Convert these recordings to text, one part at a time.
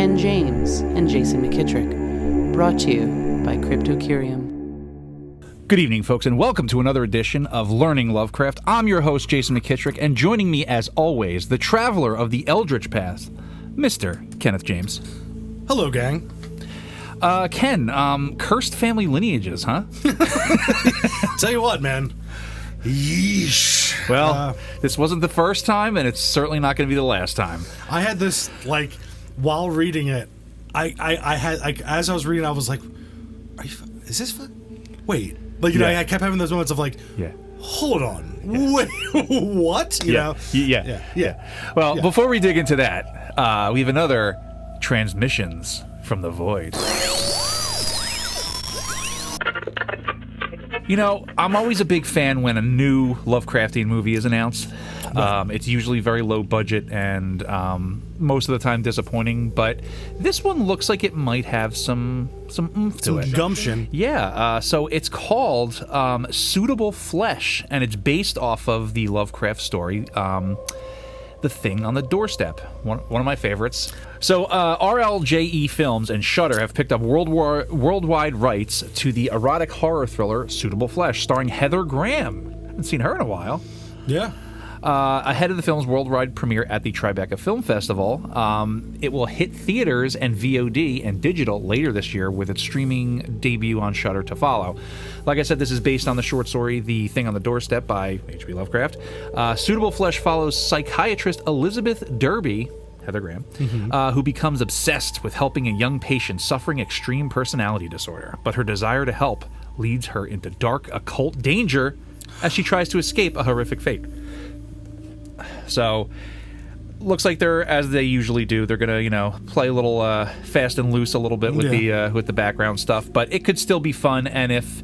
Ken James and Jason McKittrick. Brought to you by Cryptocurium. Good evening, folks, and welcome to another edition of Learning Lovecraft. I'm your host, Jason McKittrick, and joining me, as always, the traveler of the Eldritch Path, Mr. Kenneth James. Hello, gang. Ken, cursed family lineages, huh? Tell you what, man. Yeesh. Well, this wasn't the first time, and it's certainly not going to be the last time. I had this, while reading it, I had, as I was reading, I was like, is this wait. I kept having those moments of hold on. Yeah. Wait, what? You know? Yeah. Well, before we dig into that, we have another Transmissions from the Void. You know, I'm always a big fan when a new Lovecraftian movie is announced. It's usually very low budget and most of the time disappointing, but this one looks like it might have some oomph to it. Some gumption. Yeah, so it's called Suitable Flesh, and it's based off of the Lovecraft story, The Thing on the Doorstep, one of my favorites. So RLJE Films and Shudder have picked up worldwide rights to the erotic horror thriller Suitable Flesh, starring Heather Graham. Haven't seen her in a while. Yeah. Ahead of the film's worldwide premiere at the Tribeca Film Festival, it will hit theaters and VOD and digital later this year, with its streaming debut on Shudder to follow. Like I said, this is based on the short story The Thing on the Doorstep by H.P. Lovecraft. Suitable Flesh follows psychiatrist Elizabeth Derby, Heather Graham, who becomes obsessed with helping a young patient suffering extreme personality disorder. But her desire to help leads her into dark occult danger as she tries to escape a horrific fate. So, looks like they're, as they usually do, they're gonna, play a little fast and loose a little bit with the background stuff. But it could still be fun, and if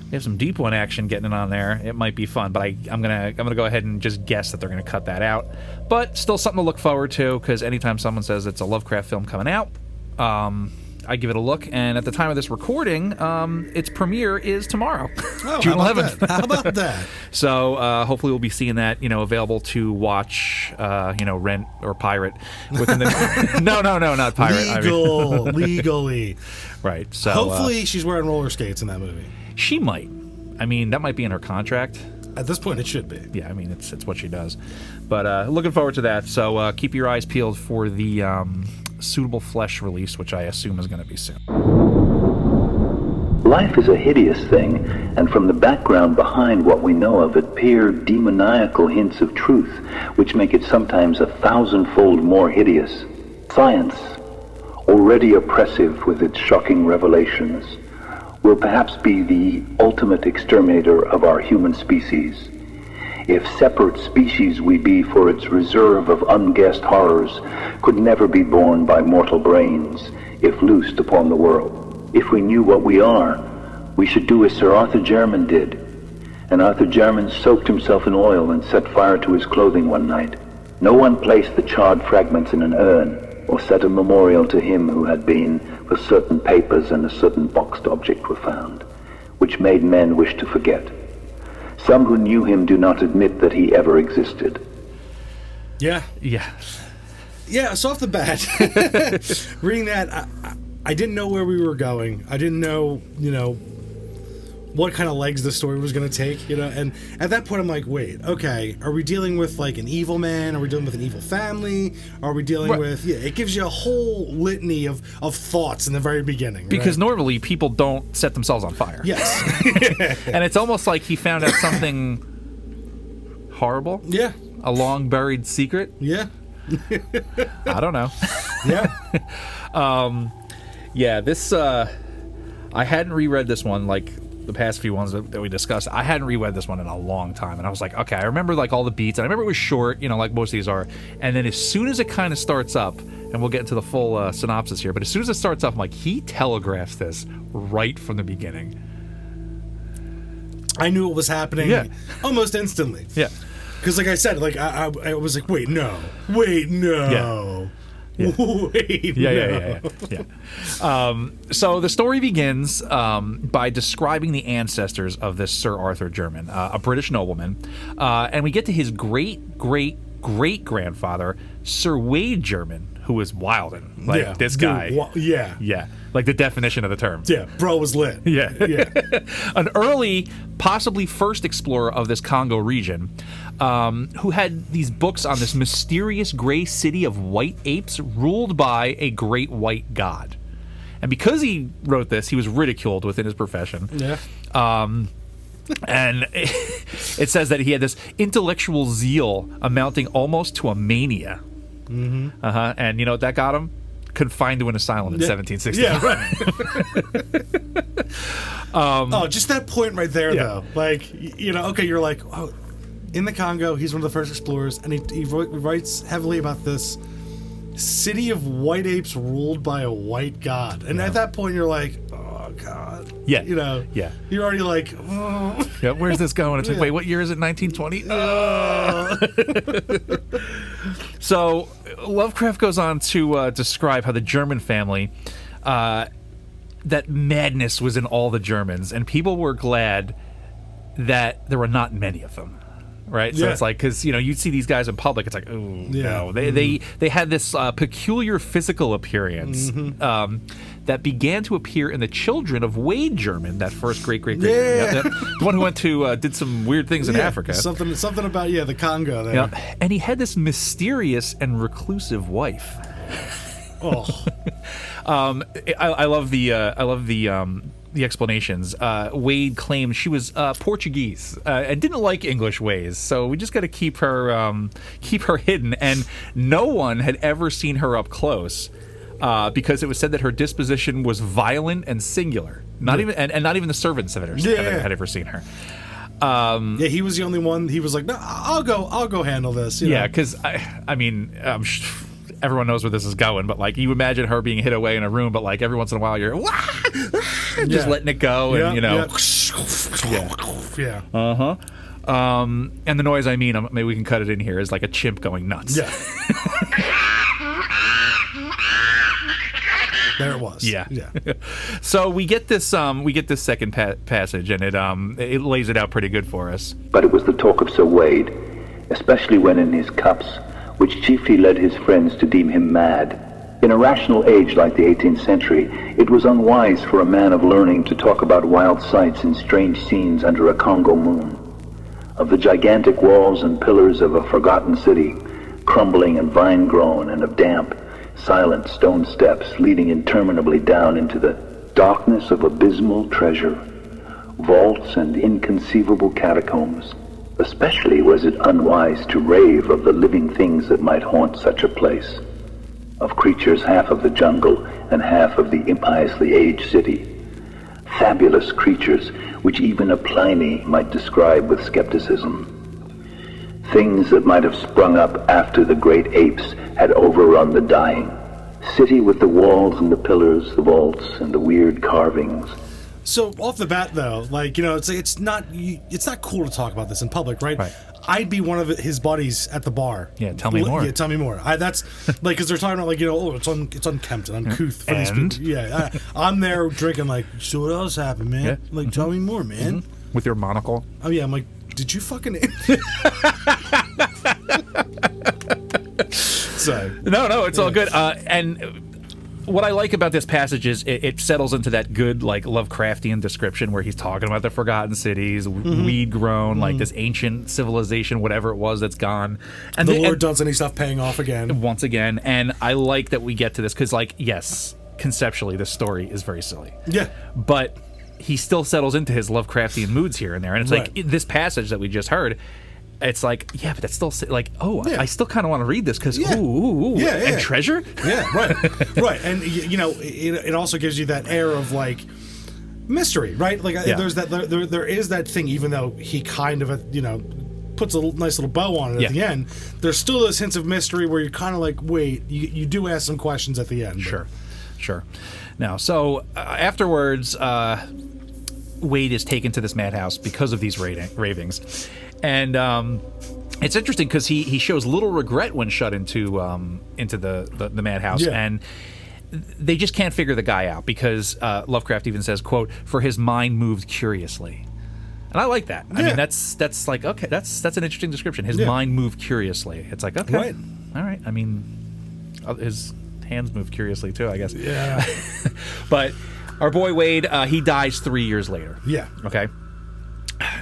we have some Deep One action getting it on there, it might be fun. But I'm gonna go ahead and just guess that they're gonna cut that out. But still something to look forward to, because anytime someone says it's a Lovecraft film coming out, I give it a look, and at the time of this recording, its premiere is tomorrow, June 11th. How about that? So hopefully we'll be seeing that, available to watch, rent or pirate within the. No, not pirate. Legally. Right. So hopefully she's wearing roller skates in that movie. She might. I mean, that might be in her contract. At this point, it should be. Yeah, I mean, it's what she does. But looking forward to that. So keep your eyes peeled for the Suitable Flesh release, which I assume is going to be soon. Life is a hideous thing, and from the background behind what we know of it peer demoniacal hints of truth, which make it sometimes 1,000-fold more hideous. Science, already oppressive with its shocking revelations, will perhaps be the ultimate exterminator of our human species. If separate species we be, for its reserve of unguessed horrors could never be borne by mortal brains, if loosed upon the world. If we knew what we are, we should do as Sir Arthur Jermyn did. And Arthur Jermyn soaked himself in oil and set fire to his clothing one night. No one placed the charred fragments in an urn, or set a memorial to him who had been, for certain papers and a certain boxed object were found, which made men wish to forget. Some who knew him do not admit that he ever existed. Yeah. So off the bat, reading that, I didn't know where we were going. I didn't know, what kind of legs the story was going to take, and at that point I'm like, wait, okay, are we dealing with an evil man? Are we dealing with an evil family? Are we dealing with, it gives you a whole litany of thoughts in the very beginning. Because normally people don't set themselves on fire. Yes. And it's almost like he found out something horrible. Yeah. A long buried secret. Yeah. I don't know. Yeah. This, I hadn't reread this one the past few ones that we discussed. I hadn't reread this one in a long time, and I was like, okay, I remember all the beats, and I remember it was short, like most of these are, and then as soon as it kind of starts up, and we'll get into the full synopsis here, but as soon as it starts up, I'm like, he telegraphs this right from the beginning. I knew what was happening almost instantly. Yeah. Because like I said, I was like, wait, no. Yeah. Wait, yeah. So the story begins by describing the ancestors of this Sir Arthur Jermyn, a British nobleman, and we get to his great-great-great-grandfather, Sir Wade Jermyn, who was wildin'. Like, Yeah, this dude, guy. yeah. Yeah. Like the definition of the term. Yeah, bro was lit. Yeah. Yeah. An early, possibly first explorer of this Congo region, who had these books on this mysterious gray city of white apes ruled by a great white god. And because he wrote this, he was ridiculed within his profession. Yeah. And it says that he had this intellectual zeal amounting almost to a mania. Mm-hmm. And you know what that got him? Confined to an asylum in 1760. Yeah, right. Just that point right there, though. Like, you know, okay, you're like, oh, in the Congo, he's one of the first explorers, and he writes heavily about this city of white apes ruled by a white god. And at that point, you're like, oh, God. Yeah. You know? Yeah. You're already like, oh. Yeah, where's this going? It's like, wait, what year is it? 1920? So Lovecraft goes on to describe how the Jermyn family, that madness was in all the Jermyns, and people were glad that there were not many of them. Right, so it's like, because you know, you'd see these guys in public, it's like, oh no, they had this peculiar physical appearance that began to appear in the children of Wade Jermyn, that first great the one who went to did some weird things in Africa. Something about the Congo there. Yeah, and he had this mysterious and reclusive wife. Oh, I love the explanations. Wade claimed she was Portuguese and didn't like English ways, so we just got to keep her hidden. And no one had ever seen her up close because it was said that her disposition was violent and singular. Not even the servants had ever seen her. He was the only one. He was like, no, I'll go handle this. Yeah, because I mean. Everyone knows where this is going, but like you imagine her being hid away in a room, but like every once in a while you're just letting it go, and you know, and the noise, I mean, maybe we can cut it in here, is like a chimp going nuts. Yeah. There it was. Yeah. So we get this second passage, and it lays it out pretty good for us. But it was the talk of Sir Wade, especially when in his cups, which chiefly led his friends to deem him mad. In a rational age like the 18th century, it was unwise for a man of learning to talk about wild sights and strange scenes under a Congo moon. Of the gigantic walls and pillars of a forgotten city, crumbling and vine-grown, and of damp, silent stone steps leading interminably down into the darkness of abysmal treasure, vaults and inconceivable catacombs. Especially was it unwise to rave of the living things that might haunt such a place, of creatures half of the jungle and half of the impiously aged city. Fabulous creatures which even a Pliny might describe with skepticism. Things that might have sprung up after the great apes had overrun the dying. City with the walls and the pillars, the vaults and the weird carvings. So off the bat, though, like, you know, it's not cool to talk about this in public, right? I'd be one of his buddies at the bar. Yeah, tell me more. Yeah, tell me more. That's like, because they're talking about, like, you know, it's unkempt and uncouth for these people. Yeah, I'm there drinking, like, so what else happened, man? Yeah. Like, tell me more, man. With your monocle. Oh yeah, I'm like, did you fucking? So no, it's all good. And what I like about this passage is it settles into that good, like, Lovecraftian description where he's talking about the forgotten cities, weed grown, like this ancient civilization, whatever it was that's gone. And the Lord Dunsany stuff paying off again. Once again. And I like that we get to this because, like, yes, conceptually, this story is very silly. Yeah. But he still settles into his Lovecraftian moods here and there. And it's like this passage that we just heard. It's like, yeah, but that's still like, I still kind of want to read this because, and treasure? Yeah, right. And, you know, it also gives you that air of, like, mystery, right? Like, there's that, there is that thing, even though he kind of, you know, puts a nice little bow on it at the end, there's still those hints of mystery where you're kind of like, wait, you do ask some questions at the end. Sure. Now, so afterwards, Wade is taken to this madhouse because of these ravings. And it's interesting because he shows little regret when shut into the madhouse, and they just can't figure the guy out because Lovecraft even says, quote, "for his mind moved curiously," and I like that. I mean, that's like, okay, that's an interesting description. His mind moved curiously. It's like, okay, all right. I mean, His hands move curiously too, I guess. Yeah. But our boy Wade, he dies 3 years later. Yeah. Okay.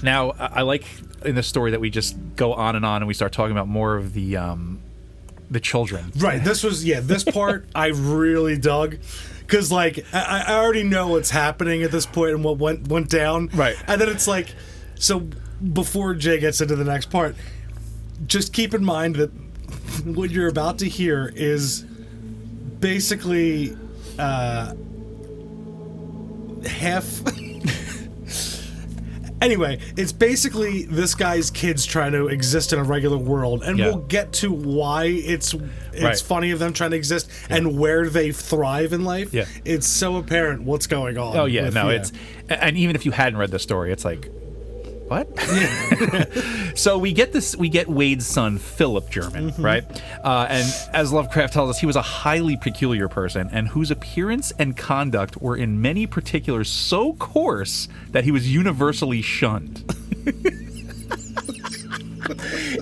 Now, I like in this story that we just go on and we start talking about more of the children. Right. This part I really dug. Because, like, I already know what's happening at this point and what went down. Right. And then it's like, so before Jay gets into the next part, just keep in mind that what you're about to hear is basically half... Anyway, it's basically this guy's kids trying to exist in a regular world, and we'll get to why it's funny of them trying to exist and where they thrive in life. Yeah. It's so apparent what's going on. Oh yeah, it's, and even if you hadn't read the story, it's like, what? So we get Wade's son, Philip Jermyn, right? And as Lovecraft tells us, he was a highly peculiar person and whose appearance and conduct were in many particulars so coarse that he was universally shunned.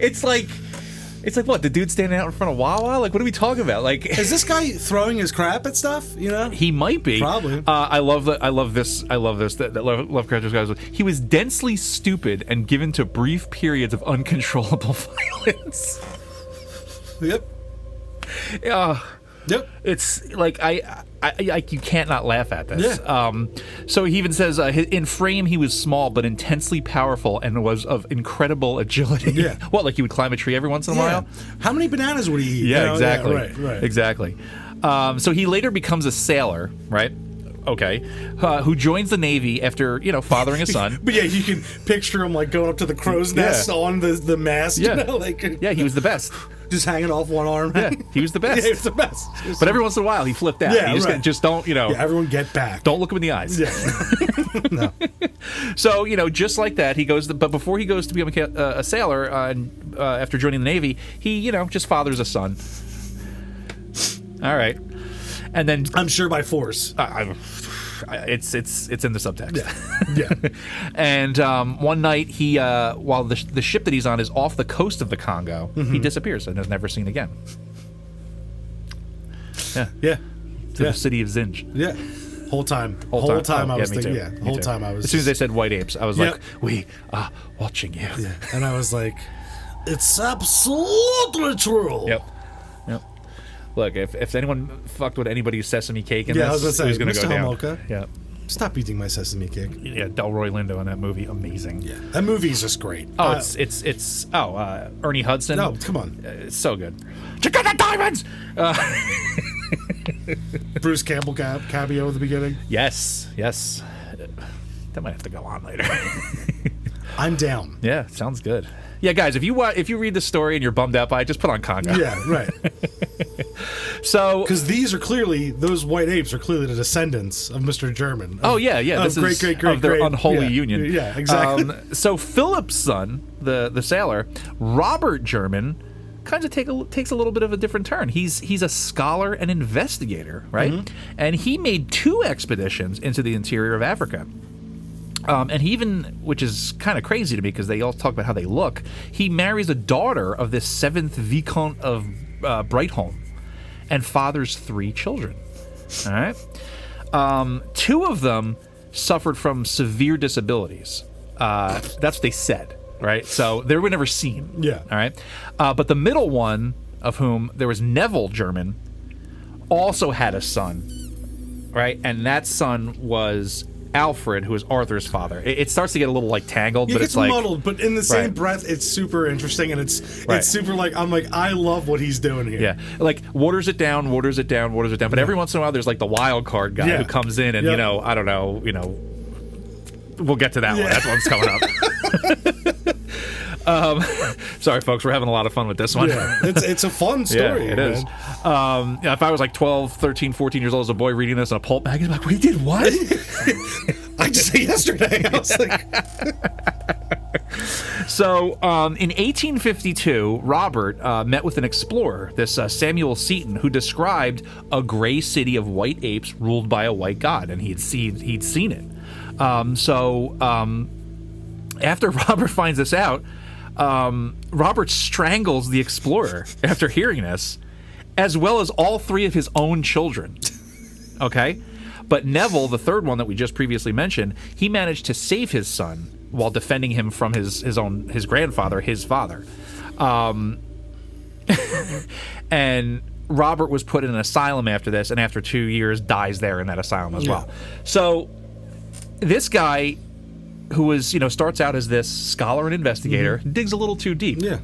It's like what? The dude standing out in front of Wawa? Like, what are we talking about? Like, is this guy throwing his crap at stuff? You know, he might be. Probably. I love this. That Lovecraft describes. He was densely stupid and given to brief periods of uncontrollable violence. Yep. Yep. It's like you can't not laugh at this. Yeah. So he even says, in frame he was small but intensely powerful and was of incredible agility. Yeah. What, like he would climb a tree every once in a while? How many bananas would he eat? Yeah, exactly. Yeah, right. Exactly. So he later becomes a sailor, right? Okay. Who joins the Navy after, fathering a son. But yeah, you can picture him like going up to the crow's nest on the mast. Yeah. Like, yeah, he was the best. Just hanging off one arm. Yeah, he was the best. Yeah, he was the best. But every once in a while, he flipped out. Yeah, just don't, Yeah, everyone get back. Don't look him in the eyes. Yeah. No. So, just like that, he goes. But before he goes to become a sailor, after joining the Navy, he, just fathers a son. All right, and then I'm sure by force. It's in the subtext. Yeah. And one night, he while the ship that he's on is off the coast of the Congo, he disappears and is never seen again. Yeah. To the city of Zinj. Yeah. Whole time I was thinking. Yeah. Whole time I was. As soon as they said white apes, I was like, we are watching you. Yeah. And I was like, it's absolutely true. Yep. Look, if anyone fucked with anybody's sesame cake in this, I was gonna say, it was going to go down. Homolka, Yeah. Stop eating my sesame cake. Yeah, Delroy Lindo in that movie, amazing. Yeah, that movie is just great. Oh, it's Ernie Hudson. No, come on, it's so good. You got the diamonds. Bruce Campbell cameo at the beginning. Yes. That might have to go on later. I'm down. Yeah, sounds good. Yeah, guys, if you read the story and you're bummed out by it, just put on Congo. Yeah, right. So, because those white apes are clearly the descendants of Mr. Jermyn. This is great of their unholy union. Yeah, exactly. So Philip's son, the sailor, Robert Jermyn, kind of takes a little bit of a different turn. He's a scholar and investigator, right? Mm-hmm. And he made 2 expeditions into the interior of Africa. And he even, which is kind of crazy to me because they all talk about how they look, he marries a daughter of this 7th Viscount of Brightholm and fathers 3 children. All right? 2 of them suffered from severe disabilities. That's what they said, right? So they were never seen. Yeah. All right? But the middle one, of whom there was Neville Jermyn, also had a son, right? And that son was Alfred, who is Arthur's father. It starts to get a little like tangled, but it's like muddled. But in the same breath, it's super interesting, and it's super like I love what he's doing here. Yeah, like waters it down. But every once in a while, there's like the wild card guy who comes in, and I don't know, we'll get to that one. That's one's coming up. Sorry, folks, we're having a lot of fun with this one. Yeah, it's a fun story. Yeah, it is. If I was like 12, 13, 14 years old as a boy reading this in a pulp magazine, I'm like, we did what? I just said yesterday. I was like... So, in 1852, Robert met with an explorer, this Samuel Seton, who described a gray city of white apes ruled by a white god, and he'd seen it. After Robert finds this out, Robert strangles the explorer after hearing this, as well as all 3 of his own children. Okay? But Neville, the third one that we just previously mentioned, he managed to save his son while defending him from his grandfather, his father. And Robert was put in an asylum after this, and after 2 years dies there in that asylum as well. So this guy, who was, starts out as this scholar and investigator, digs a little too deep. Yeah.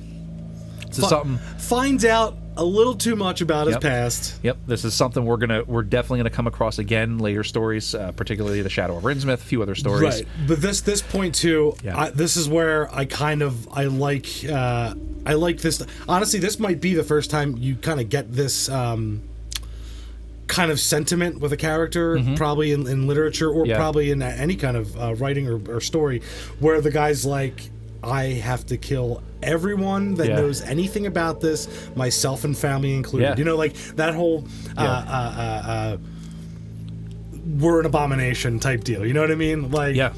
So something finds out a little too much about his past. Yep, this is something we're definitely gonna come across again later stories, particularly the Shadow of Rinsmith, a few other stories. Right, but this point too, this is where I like this. Honestly, this might be the first time you kind of get this kind of sentiment with a character, probably in literature or probably in any kind of writing or story, where the guy's like, I have to kill everyone that knows anything about this, myself and family included. Like that whole we're an abomination type deal. You know what I mean? Like,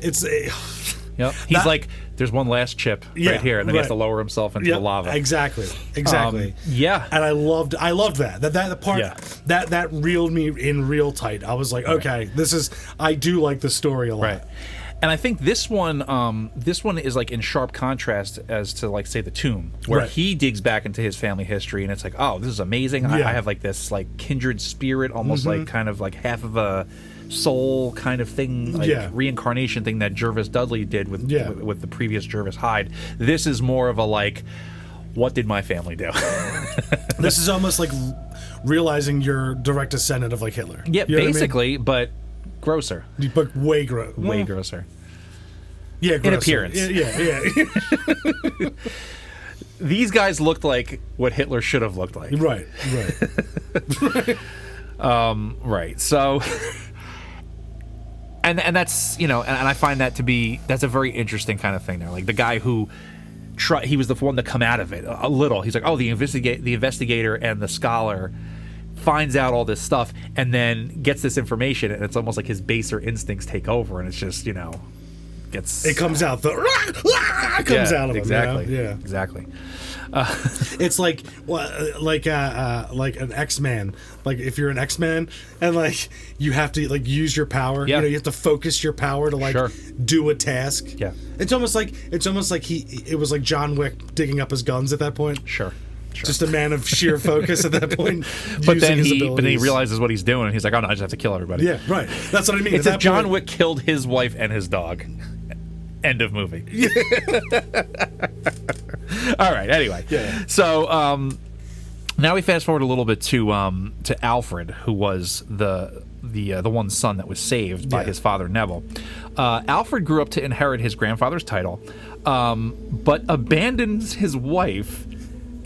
it's he's like, there's one last chip right here, and then he has to lower himself into the lava. Exactly. And I loved that. That part that reeled me in real tight. I was like, okay, I do like the story a lot. Right. And I think this one is like in sharp contrast as to, like, say, The Tomb, where he digs back into his family history, and it's like, oh, this is amazing. I have like this like kindred spirit, almost like kind of like half of a soul kind of thing, like reincarnation thing that Jervis Dudley did with the previous Jervis Hyde. This is more of a like, what did my family do? This is almost like realizing you're direct descendant of like Hitler. Yeah, basically, but grosser. But way grosser. Way grosser. Yeah, grosser. In appearance. Yeah. These guys looked like what Hitler should have looked like. Right. Right. So, and that's, and I find that to be, that's a very interesting kind of thing there. Like the guy who he was the one to come out of it a little. He's like, oh, the investigator and the scholar finds out all this stuff and then gets this information, and it's almost like his baser instincts take over, and it's just, it comes out comes out of him. Exactly. Yeah, exactly. It's like an X-Man. Like if you're an X-Man and like you have to like use your power. You have to focus your power to like do a task. Yeah. It's almost like it was like John Wick digging up his guns at that point. Sure. Just a man of sheer focus at that point. But then he realizes what he's doing, and he's like, oh no, I just have to kill everybody. Yeah, right. That's what I mean. It's if John Wick killed his wife and his dog. End of movie. All right. Anyway, so now we fast forward a little bit to Alfred, who was the one son that was saved by his father Neville. Alfred grew up to inherit his grandfather's title, but abandons his wife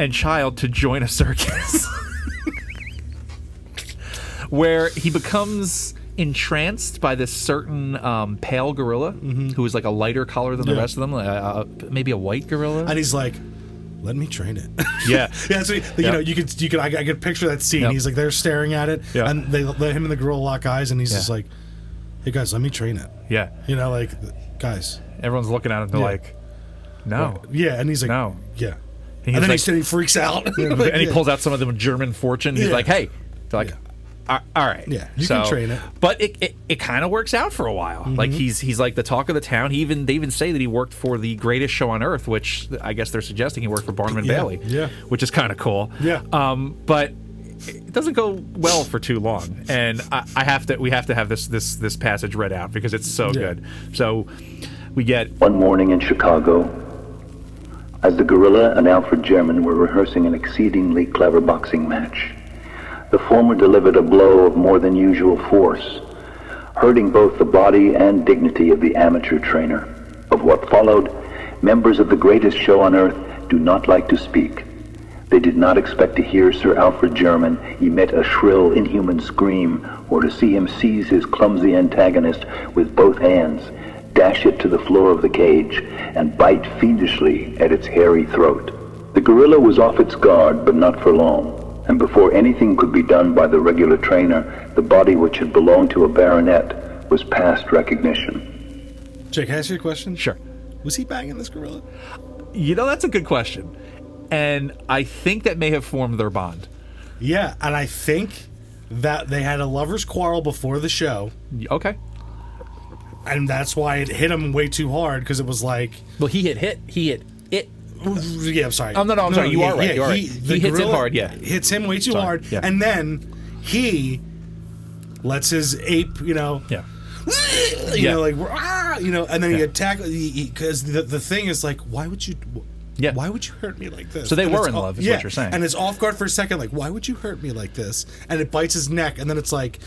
and child to join a circus, where he becomes entranced by this certain pale gorilla who is like a lighter color than the rest of them, maybe a white gorilla, and he's like, let me train it. So I could picture that scene. He's like, they're staring at it, and they let him and the gorilla lock eyes, and he's just like, hey guys, let me train it. Like, guys, everyone's looking at him, they're like, no. And he's like, no. And then he freaks out. And he pulls out some of the German fortune. He's like, hey. They're like, all right. Yeah, you can train it. But it kind of works out for a while. Like, he's like the talk of the town. They even say that he worked for the greatest show on earth, which I guess they're suggesting he worked for Barnum and Bailey. Yeah. Which is kind of cool. Yeah. But it doesn't go well for too long. And we have to have this passage read out because it's so good. So we get... One morning in Chicago, as the gorilla and Alfred Jermyn were rehearsing an exceedingly clever boxing match, the former delivered a blow of more than usual force, hurting both the body and dignity of the amateur trainer. Of what followed, members of the greatest show on earth do not like to speak. They did not expect to hear Sir Alfred Jermyn emit a shrill, inhuman scream, or to see him seize his clumsy antagonist with both hands, dash it to the floor of the cage, and bite fiendishly at its hairy throat. The gorilla was off its guard, but not for long, and before anything could be done by the regular trainer, the body which had belonged to a baronet was past recognition. Jake, can I ask you a question? Sure. Was he banging this gorilla? That's a good question. And I think that may have formed their bond. Yeah, and I think that they had a lover's quarrel before the show. Okay. And that's why it hit him way too hard, because it was like... Well, he hit it. Yeah, I'm sorry. Oh, no, I'm sorry. You are right. You are right. He hits it hard, yeah. Hits him way too hard. Yeah. And then he lets his ape, you know... Yeah. You know, like, you know, and then he attacked... Because the thing is, like, why would you... Yeah. Why would you hurt me like this? So they and were in love, is what you're saying. And it's off guard for a second, like, why would you hurt me like this? And it bites his neck, and then it's like,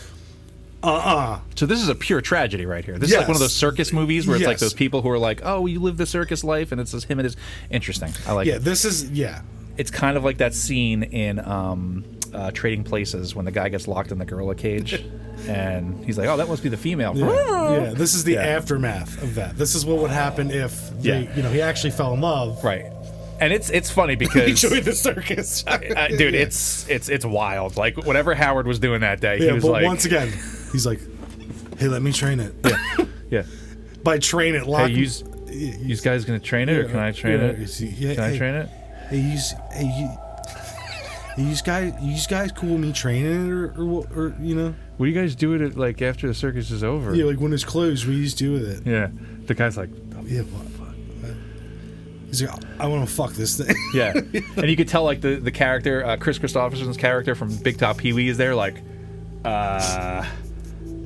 So this is a pure tragedy right here. This is like one of those circus movies where it's like those people who are like, oh, you live the circus life, and it's just him and his... Interesting. I like it. Yeah, this is... Yeah. It's kind of like that scene in Trading Places when the guy gets locked in the gorilla cage, and he's like, oh, that must be the female. Yeah, this is the aftermath of that. This is what would happen if they, you know, he actually fell in love. Right. And it's funny because he joined the circus, dude. It's wild. Like whatever Howard was doing that day, he was but like, once again, he's like, "Hey, let me train it." Yeah. By train it, lock. Hey, you guys gonna train it, or can I train it? Can I train it? Hey, you guys cool with me training it, or you know? What do you guys do with it like after the circus is over? Yeah, like when it's closed, what do you do with it? Yeah. The guy's like, yeah, what? He's like, I want to fuck this thing. Yeah. And you could tell, like, the character, Chris Christopherson's character from Big Top Pee-wee is there, like, all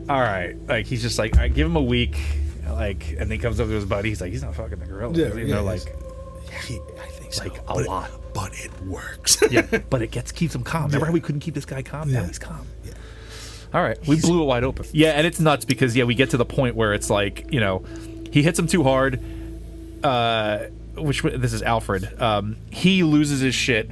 right. Like, he's just like, all right, give him a week. Like, and then he comes up to his buddy. He's like, he's not fucking the gorilla. Yeah, you know, like, I think so. Like, a lot. But it works. Yeah, but it keeps him calm. Remember how we couldn't keep this guy calm? Now he's calm. Yeah. All right. We blew it wide open. Yeah, and it's nuts because, we get to the point where it's like, you know, he hits him too hard. This is Alfred. He loses his shit,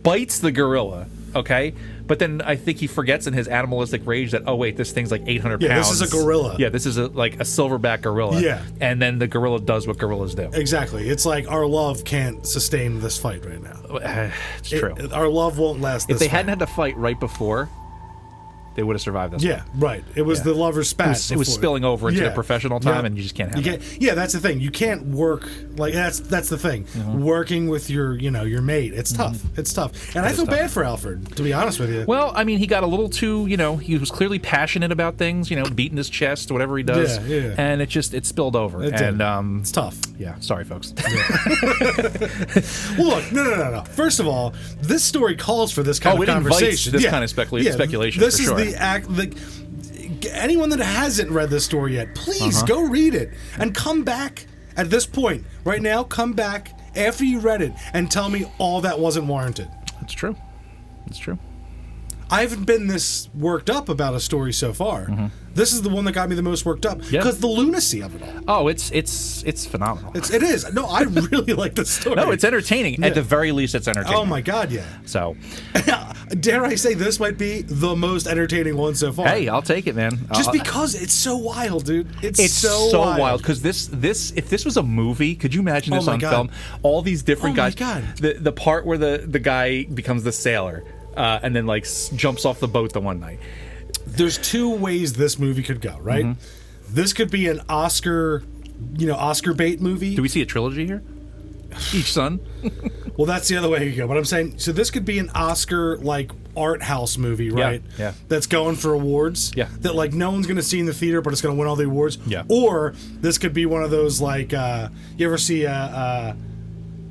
bites the gorilla, okay? But then I think he forgets in his animalistic rage that, oh, wait, this thing's like 800 pounds. Yeah, this is a gorilla. Yeah, this is like a silverback gorilla. Yeah. And then the gorilla does what gorillas do. Exactly. It's like our love can't sustain this fight right now. It's true. Our love won't last this If they fight. hadn't had to fight right before, they would have survived this. Yeah, right. It was the lover's spat. It was spilling over into the professional time, and you just can't have it. Yeah, that's the thing. You can't work like that's the thing. Working with your mate, it's tough. It's tough. And I feel bad for Alfred, to be honest with you. Well, I mean, he got a little too, he was clearly passionate about things, beating his chest, whatever he does. Yeah. And it spilled over. It's tough. Yeah, sorry, folks. Well, look, no. First of all, this story calls for this kind of conversation. This kind of speculation. This for is sure. the act. Anyone that hasn't read this story yet, please go read it and come back at this point right now. Come back after you read it and tell me all that wasn't warranted. It's true. It's true. I haven't been this worked up about a story so far. This is the one that got me the most worked up because the lunacy of it all. Oh, it's phenomenal. It is. No, I really like this story. No, it's entertaining. Yeah. At the very least, it's entertaining. Oh my god, yeah. So, dare I say this might be the most entertaining one so far? Hey, I'll take it, man. Just because it's so wild, dude. It's so wild. Because this, if this was a movie, could you imagine this on film? All these different guys. Oh my god. The part where the guy becomes the sailor. And then jumps off the boat the one night. There's two ways this movie could go, right? This could be an Oscar bait movie. Do we see a trilogy here? Each son? Well, that's the other way you go. But I'm saying, so this could be an Oscar art house movie, right? Yeah. That's going for awards. Yeah. That no one's going to see in the theater, but it's going to win all the awards. Yeah. Or this could be one of those you ever see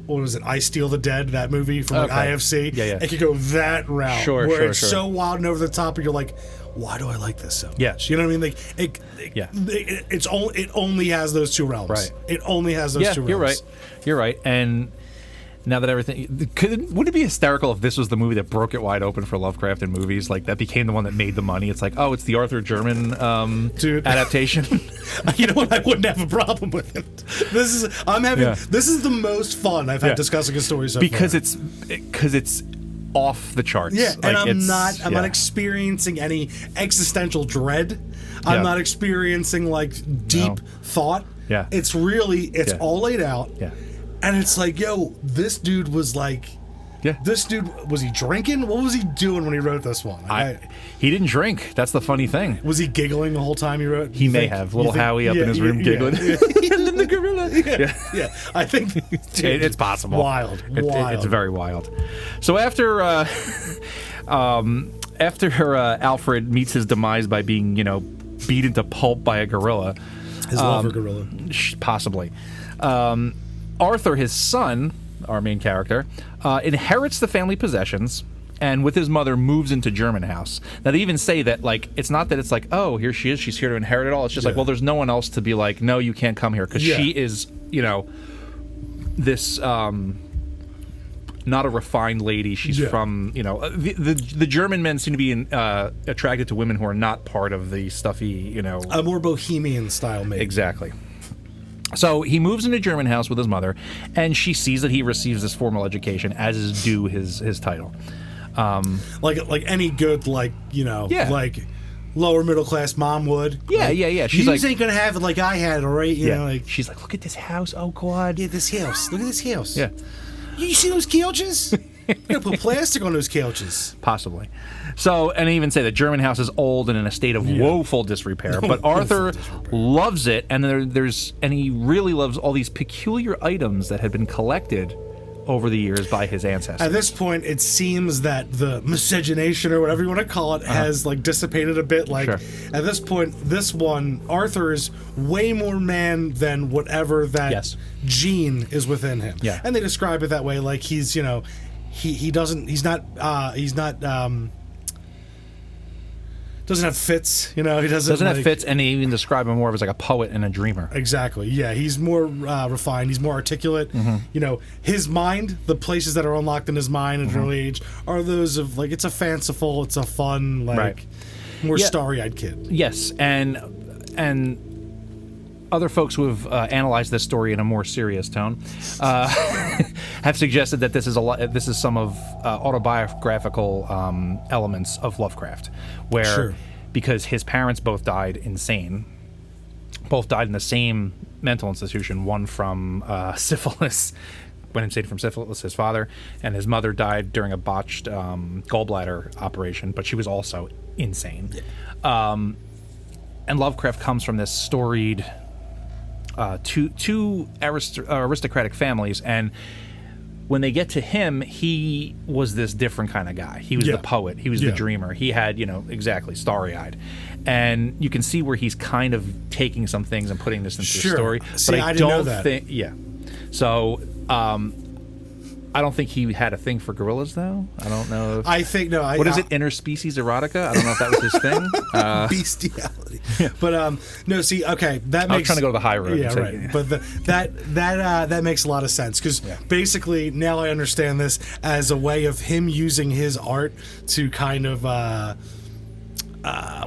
what was it? I Steal the Dead, that movie from IFC. Yeah. It could go that route. Sure. It's so wild and over the top, and you're like, why do I like this so much? Yeah. You know what I mean? It only has those two realms. Right. It only has those two realms. You're right. And now that would it be hysterical if this was the movie that broke it wide open for Lovecraft in movies? Like that became the one that made the money. It's like, oh, it's the Arthur Jermyn adaptation. You know what? I wouldn't have a problem with it. This is the most fun I've had discussing a story so far. Because it's off the charts. Yeah, and I'm not experiencing any existential dread. I'm not experiencing deep thought. Yeah. It's all laid out. Yeah. And it's like, yo, this dude was this dude, was he drinking? What was he doing when he wrote this one? He didn't drink. That's the funny thing. Was he giggling the whole time he wrote? He may have. Little Howie up in his room giggling. The gorilla. Yeah. I think it's possible. Wild. It's very wild. So after After Alfred meets his demise by being, beat into pulp by a gorilla. His lover gorilla. Possibly. Arthur, his son, our main character, inherits the family possessions, and with his mother moves into Jermyn house. Now, they even say that, it's not that it's like, oh, here she is, she's here to inherit it all. It's just like, well, there's no one else to be like, no, you can't come here, because she is, this... not a refined lady. She's from, the German men seem to be attracted to women who are not part of the stuffy, A more bohemian style, maybe. Exactly. So he moves into Jermyn house with his mother, and she sees that he receives this formal education, as is due his title. Like any good, like lower middle class mom would. Yeah. She's you ain't gonna have it like I had, all right? You know, she's like, look at this house. Oh God. Yeah, this house. Look at this house. Yeah. You see those couches? You're gonna put plastic on those couches. Possibly. So, and I even say that Jermyn house is old and in a state of woeful disrepair. But Arthur loves it, and and he really loves all these peculiar items that had been collected over the years by his ancestors. At this point, it seems that the miscegenation, or whatever you want to call it, has dissipated a bit. At this point, Arthur is way more man than whatever that gene is within him. Yeah. And they describe it that way, like he's doesn't have fits, he doesn't have fits, and they even describe him more of as like a poet and a dreamer. Exactly. Yeah, he's more refined. He's more articulate. Mm-hmm. His mind, the places that are unlocked in his mind at an early age, are those of it's a fanciful, it's a fun, more starry-eyed kid. Yes, and other folks who have analyzed this story in a more serious tone have suggested that this is some of autobiographical elements of Lovecraft, where because his parents both died insane, both died in the same mental institution, one from syphilis, went insane from syphilis, his father, and his mother died during a botched gallbladder operation, but she was also insane. And Lovecraft comes from this storied two aristocratic families, and when they get to him, he was this different kind of guy. He was the poet. He was the dreamer. He had, exactly, starry-eyed. And you can see where he's kind of taking some things and putting this into the story. See, I didn't know that. So, I don't think he had a thing for gorillas, though. I don't know. What is it? Interspecies erotica? I don't know if that was his thing. Bestiality. But no, see, okay, that makes. I was trying to go to the high road. Yeah, right. But that makes a lot of sense, because basically now I understand this as a way of him using his art to kind of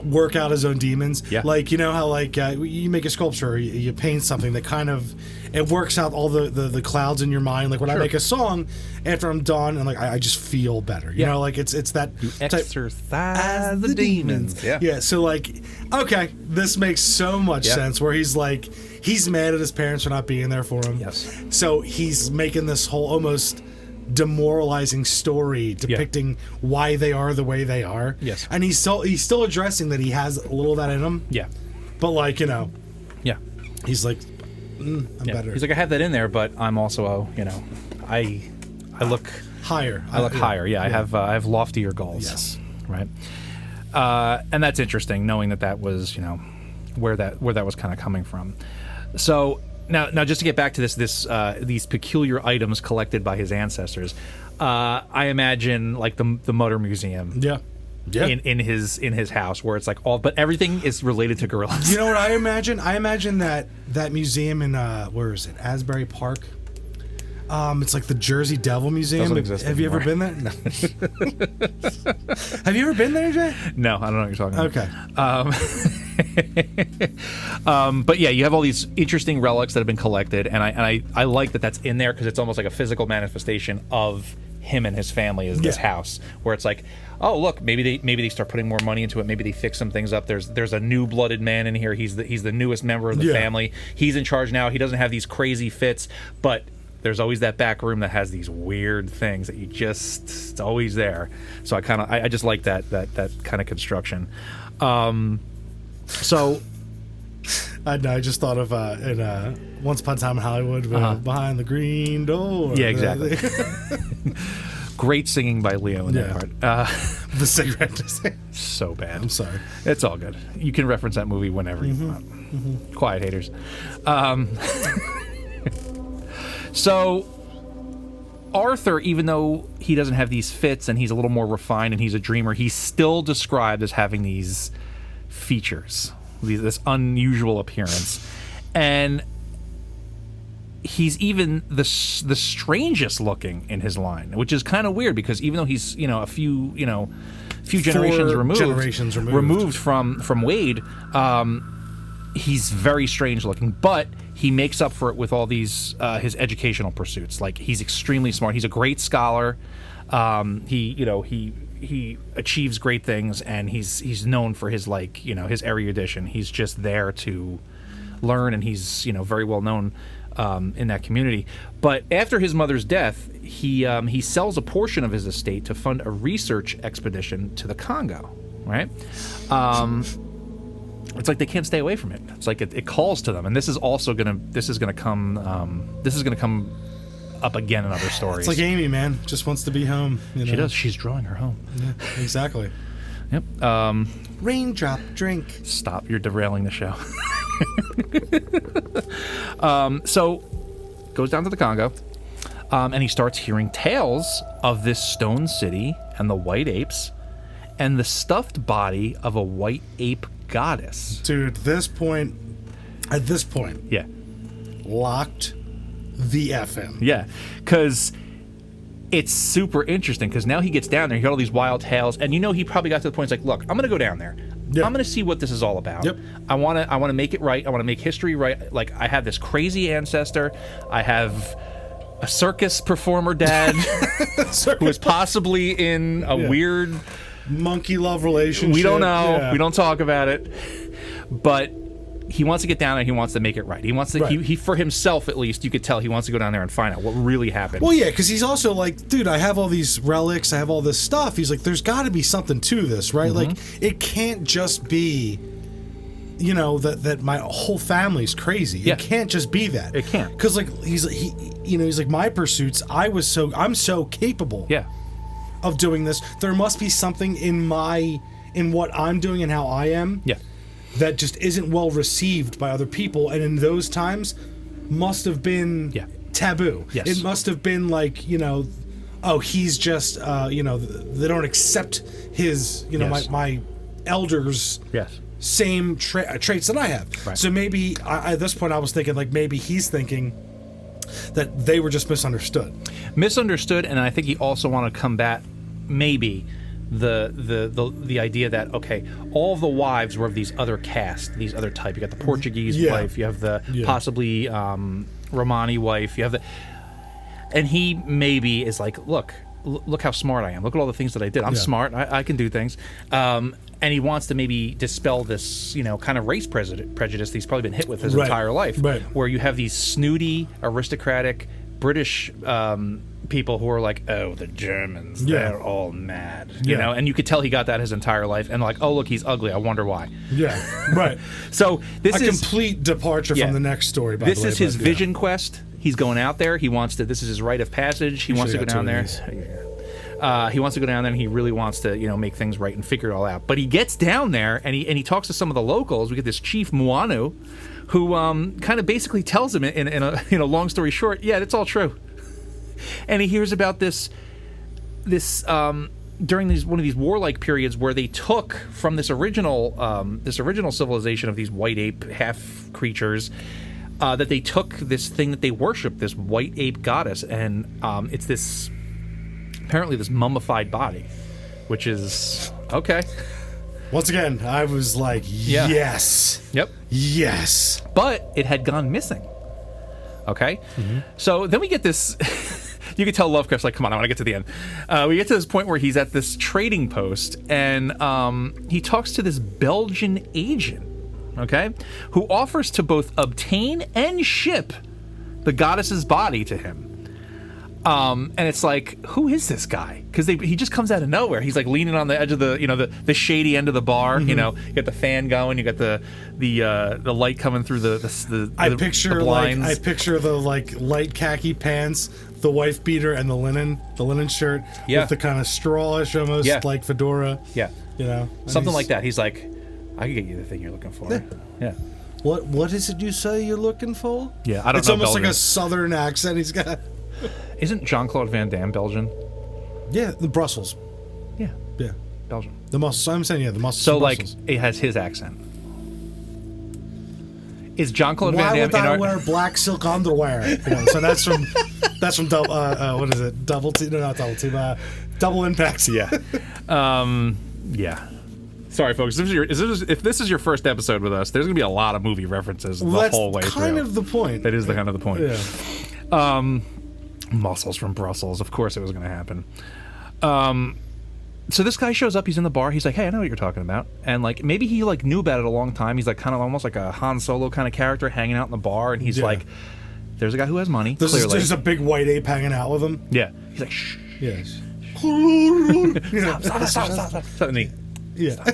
work out his own demons. Yeah. Like, how you make a sculpture, or you paint something that kind of, it works out all the clouds in your mind. Like when I make a song, after I'm done, and I just feel better. You know, it's that you exorcise the demons. Yeah. So okay, this makes so much sense. Where he's mad at his parents for not being there for him. Yes. So he's making this whole almost demoralizing story depicting why they are the way they are. Yes. And he's still addressing that he has a little of that in him. Yeah. But yeah. He's like, I'm better. He's like, I have that in there, but I'm also, I look higher. I look higher. Yeah, I have loftier goals. Yes. Right. And that's interesting, knowing that was, where that was kind of coming from. So now just to get back to these peculiar items collected by his ancestors, I imagine the Motor Museum. Yeah. Yeah. In his house, where it's but everything is related to gorillas. You know what I imagine? I imagine that museum in where is it? Asbury Park. It's like the Jersey Devil Museum. Doesn't exist Have you ever been there? No. Have you ever been there, Jay? No, I don't know what you're talking about. Okay. But yeah, you have all these interesting relics that have been collected, and I like that that's in there, because it's almost like a physical manifestation of him and his family is this house, where it's like, oh look, maybe they start putting more money into it, maybe they fix some things up. There's a new blooded man in here. He's the newest member of the family. He's in charge now. He doesn't have these crazy fits, but there's always that back room that has these weird things that it's always there. So I just like that kind of construction. So I just thought of in Once Upon a Time in Hollywood, behind the green door. Yeah, exactly. Great singing by Leo in that part. The cigarette. So bad. I'm sorry. It's all good. You can reference that movie whenever you want. Quiet haters. So Arthur, even though he doesn't have these fits and he's a little more refined and he's a dreamer, he's still described as having these features, this unusual appearance. And he's even the strangest looking in his line, which is kind of weird because even though he's a few generations removed from Wade, he's very strange looking, but he makes up for it with all these his educational pursuits. Like, he's extremely smart. He's a great scholar. He achieves great things, and he's known for his his erudition. He's just there to learn, and he's very well known in that community. But after his mother's death, he sells a portion of his estate to fund a research expedition to the Congo. Right. It's like they can't stay away from it. It's like it calls to them, and this is gonna come up again in other stories. It's like Amy, man, just wants to be home. She does. She's drawing her home. Yeah, exactly. Yep. Raindrop drink. Stop! You're derailing the show. So goes down to the Congo, and he starts hearing tales of this stone city and the white apes, and the stuffed body of a white ape goddess. Dude, at this point, yeah, locked the FM. Yeah, because it's super interesting. Because now he gets down there, he got all these wild tales, and he probably got to the point. It's like, look, I'm gonna go down there. Yep. I'm gonna see what this is all about. Yep. I wanna make it right. I wanna make history right. Like, I have this crazy ancestor. I have a circus performer dad who was possibly in a weird monkey love relationship. We don't know. Yeah. We don't talk about it. But he wants to get down there. He wants to make it right. He wants to. Right. He for himself, at least, you could tell he wants to go down there and find out what really happened. Well, yeah, because he's also like, dude, I have all these relics. I have all this stuff. He's like, there's got to be something to this, right? Mm-hmm. Like, it can't just be, that my whole family's crazy. Yeah. It can't just be that. It can't. Because he's like, my pursuits. I'm so capable. Yeah. Of doing this, there must be something in what I'm doing and how I am. Yeah. That just isn't well received by other people, and in those times must have been taboo. Yes. It must have been like, he's just they don't accept his my elders same traits that I have. Right. So maybe at this point I was thinking like maybe he's thinking that they were just misunderstood, and I think he also wanted to combat maybe the idea that, okay, all of the wives were of these other caste, these other type. You got the Portuguese wife, you have the possibly Romani wife, you have and he maybe is like, look how smart I am. Look at all the things that I did. I'm smart. I can do things. And he wants to maybe dispel this, kind of race prejudice that he's probably been hit with his entire life, where you have these snooty, aristocratic British people who are like, oh, the Germans, they're all mad, you know, and you could tell he got that his entire life, and like, oh, look, he's ugly, I wonder why. Yeah, right. So this is complete departure from the next story, by this the way. This is his vision quest. He's going out there. He wants to, this is his rite of passage. He wants to go down there. He wants to go down there, and he really wants to, make things right and figure it all out. But he gets down there, and he talks to some of the locals. We get this Chief Muanu, who kind of basically tells him in a long story short, yeah, it's all true. And he hears about this during one of these warlike periods where they took from this original civilization of these white ape half creatures, that they took this thing that they worship, this white ape goddess, and it's this apparently this mummified body, which is okay. Once again, I was like, yes. Yep. Yes. But it had gone missing. Okay? Mm-hmm. So then we get this... you can tell Lovecraft's like, come on, I want to get to the end. We get to this point where he's at this trading post, and he talks to this Belgian agent, okay, who offers to both obtain and ship the goddess's body to him. And it's like, who is this guy? Because he just comes out of nowhere. He's like leaning on the edge of the shady end of the bar. Mm-hmm. You got the fan going. You got the light coming through the I picture blinds. I picture the light khaki pants, the wife beater and the linen shirt with the kind of strawish almost like fedora. Yeah. You know, something like that. He's like, I can get you the thing you're looking for. Yeah. What is it you say you're looking for? Yeah, I don't know. It's almost Belgian. like a southern accent he's got. Isn't Jean-Claude Van Damme Belgian? Yeah, the Brussels. Yeah. Yeah. Belgian. The muscles. I'm saying, the muscles. So, like, it has his accent. Is Jean-Claude Van Damme Why would I wear black silk underwear? You know, so that's from double. What is it? Double T? No, not Double T. Double Impact. Yeah. Yeah. Sorry, folks. If this is your first episode with us, there's going to be a lot of movie references the whole way through. That's kind of the point. That is the kind of the point. Yeah. Muscles from Brussels. Of course it was going to happen. So this guy shows up. He's in the bar. He's like, hey, I know what you're talking about. And, like, maybe he, like, knew about it a long time. He's, like, kind of almost like a Han Solo kind of character hanging out in the bar. And he's like, there's a guy who has money, clearly. There's a big white ape hanging out with him. Yeah. He's like, shh. Yes. Stop. And he, yeah.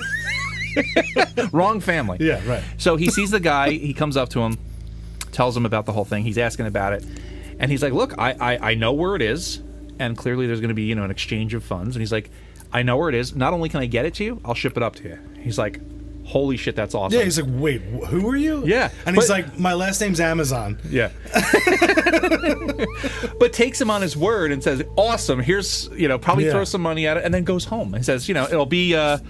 wrong family. Yeah, right. So he sees the guy. He comes up to him, tells him about the whole thing. He's asking about it. And he's like, look, I know where it is. And clearly there's going to be, an exchange of funds. And he's like, I know where it is. Not only can I get it to you, I'll ship it up to you. He's like, holy shit, that's awesome. Yeah, he's like, wait, who are you? Yeah. And he's like, my last name's Amazon. Yeah. But takes him on his word and says, awesome, here's, probably throw some money at it, and then goes home. And says, it'll be a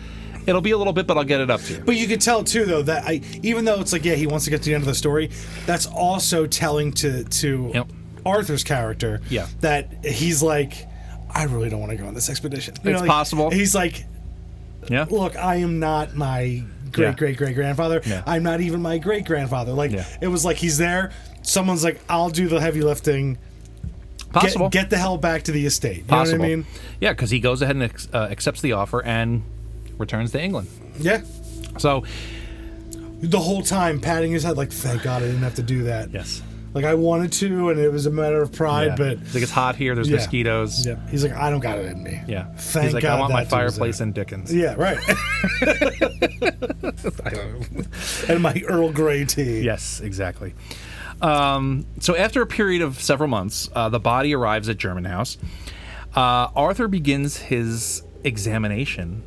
little bit, but I'll get it up to you. But you could tell, too, though, that even though it's like, he wants to get to the end of the story, that's also telling to Arthur's character that he's like, I really don't want to go on this expedition. It's possible. He's like, look, I am not my great-great-great-grandfather. Yeah. I'm not even my great-grandfather. Like, it was like he's there. Someone's like, I'll do the heavy lifting. Possible. Get the hell back to the estate. You know what I mean? Yeah, because he goes ahead and accepts the offer and returns to England. Yeah. So the whole time patting his head like, thank God I didn't have to do that. Yes. Like, I wanted to, and it was a matter of pride, but... He's like, it's hot here, there's mosquitoes. Yeah. He's like, I don't got it in me. Yeah. Thank He's like, God I want my that fireplace in Dickens. Yeah, right. And my Earl Grey tea. Yes, exactly. So after a period of several months, the body arrives at Jermyn House. Arthur begins his examination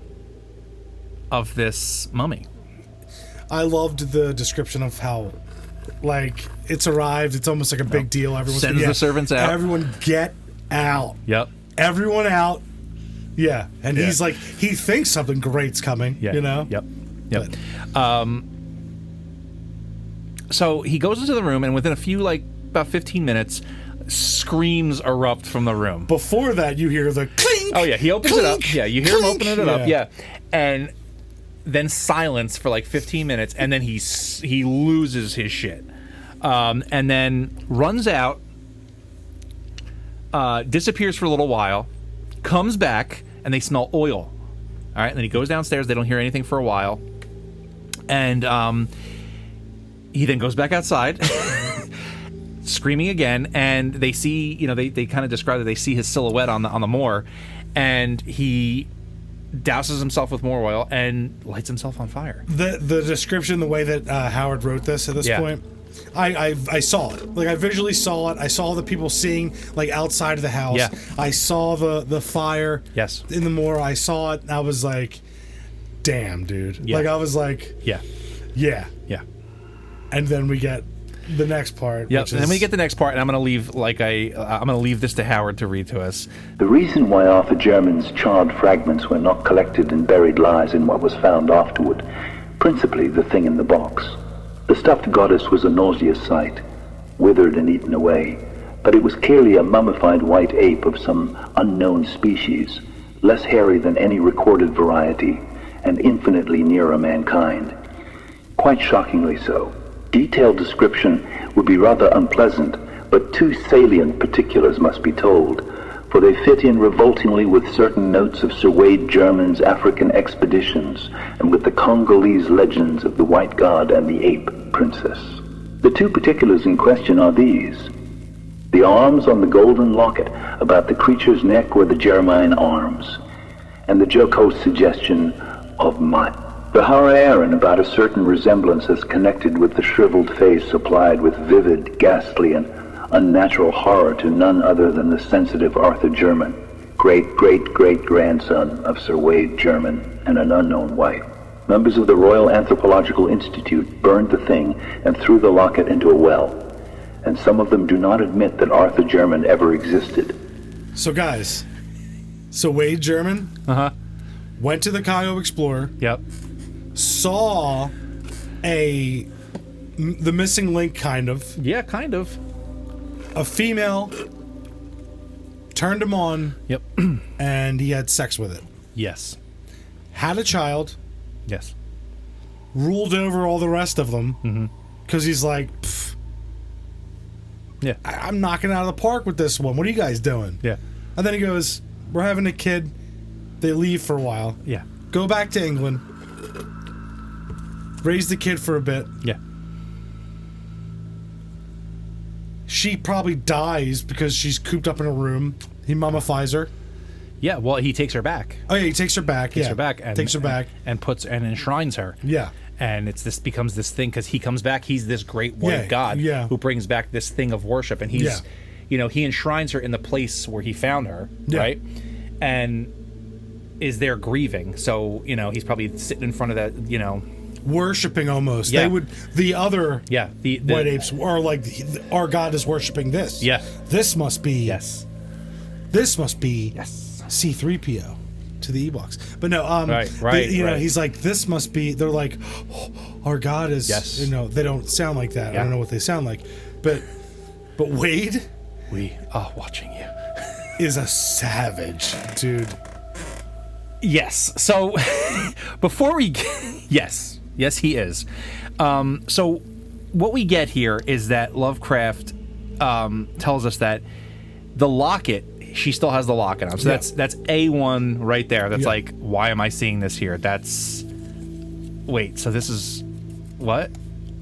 of this mummy. I loved the description of how... Like, it's arrived. It's almost like a big deal. Everyone sends the servants out. Everyone get out. Yep. Everyone out. Yeah. And he's like, he thinks something great's coming. Yeah. Yep. But, so he goes into the room, and within about 15 minutes, screams erupt from the room. Before that, you hear the clink. Oh, yeah. He opens clink, it up. Yeah. You hear him opening it up. Yeah. And then silence for 15 minutes, and then he loses his shit, and then runs out, disappears for a little while, comes back, and they smell oil. All right, and then he goes downstairs. They don't hear anything for a while, and he then goes back outside, screaming again, and they see, they kind of describe that they see his silhouette on the moor, and he douses himself with more oil and lights himself on fire. The description, the way that Howard wrote this at this point, I saw it. Like, I visually saw it. I saw the people seeing, like, outside of the house. Yeah. I saw the fire in the moor. I saw it, and I was like, damn, dude. Yeah. Like, I was like... Yeah. And then we get the next part. Yep. And then we get the next part, and I'm going to leave I'm going to leave this to Howard to read to us. The reason why Arthur Jermyn's charred fragments were not collected and buried lies in what was found afterward, principally the thing in the box. The stuffed goddess was a nauseous sight, withered and eaten away, but it was clearly a mummified white ape of some unknown species, less hairy than any recorded variety, and infinitely nearer mankind. Quite shockingly so. Detailed description would be rather unpleasant, but two salient particulars must be told, for they fit in revoltingly with certain notes of Sir Wade Jermyn's African expeditions and with the Congolese legends of the White God and the Ape Princess. The two particulars in question are these. The arms on the golden locket about the creature's neck were the Jermyn arms, and the jocose suggestion of might. The Hara about a certain resemblance as connected with the shriveled face supplied with vivid, ghastly, and unnatural horror to none other than the sensitive Arthur Jermyn, great-great-great-grandson of Sir Wade Jermyn and an unknown wife. Members of the Royal Anthropological Institute burned the thing and threw the locket into a well. And some of them do not admit that Arthur Jermyn ever existed. So guys, Wade Jermyn went to the Congo Explorer. Yep. Saw the missing link, kind of. Yeah, kind of. A female turned him on. Yep. And he had sex with it. Yes. Had a child. Yes. Ruled over all the rest of them. Because he's like, yeah, I'm knocking it out of the park with this one. What are you guys doing? Yeah. And then he goes, we're having a kid. They leave for a while. Yeah. Go back to England. Raise the kid for a bit. Yeah. She probably dies because she's cooped up in a room. He mummifies her. Yeah, well, he takes her back. Oh, yeah, he takes her back. Takes her back. And, takes her back. And enshrines her. Yeah. And becomes this thing because he comes back. He's this great white god who brings back this thing of worship. And he's, he enshrines her in the place where he found her, right? And is there grieving. So, he's probably sitting in front of that, worshipping almost. Yeah. They would, the other the white apes are like, our god is worshipping this. Yeah. This must be. Yes. This must be. Yes. C-3PO to the Ewoks. But no, right. He's like, this must be, they're like, oh, our god is, they don't sound like that. I don't know what they sound like. But Wade, we are watching you, is a savage, dude. Yes. So before we yes, he is. So what we get here is that Lovecraft tells us that the locket, she still has the locket on. So that's A1 right there. That's like, why am I seeing this here? Wait, so this is what?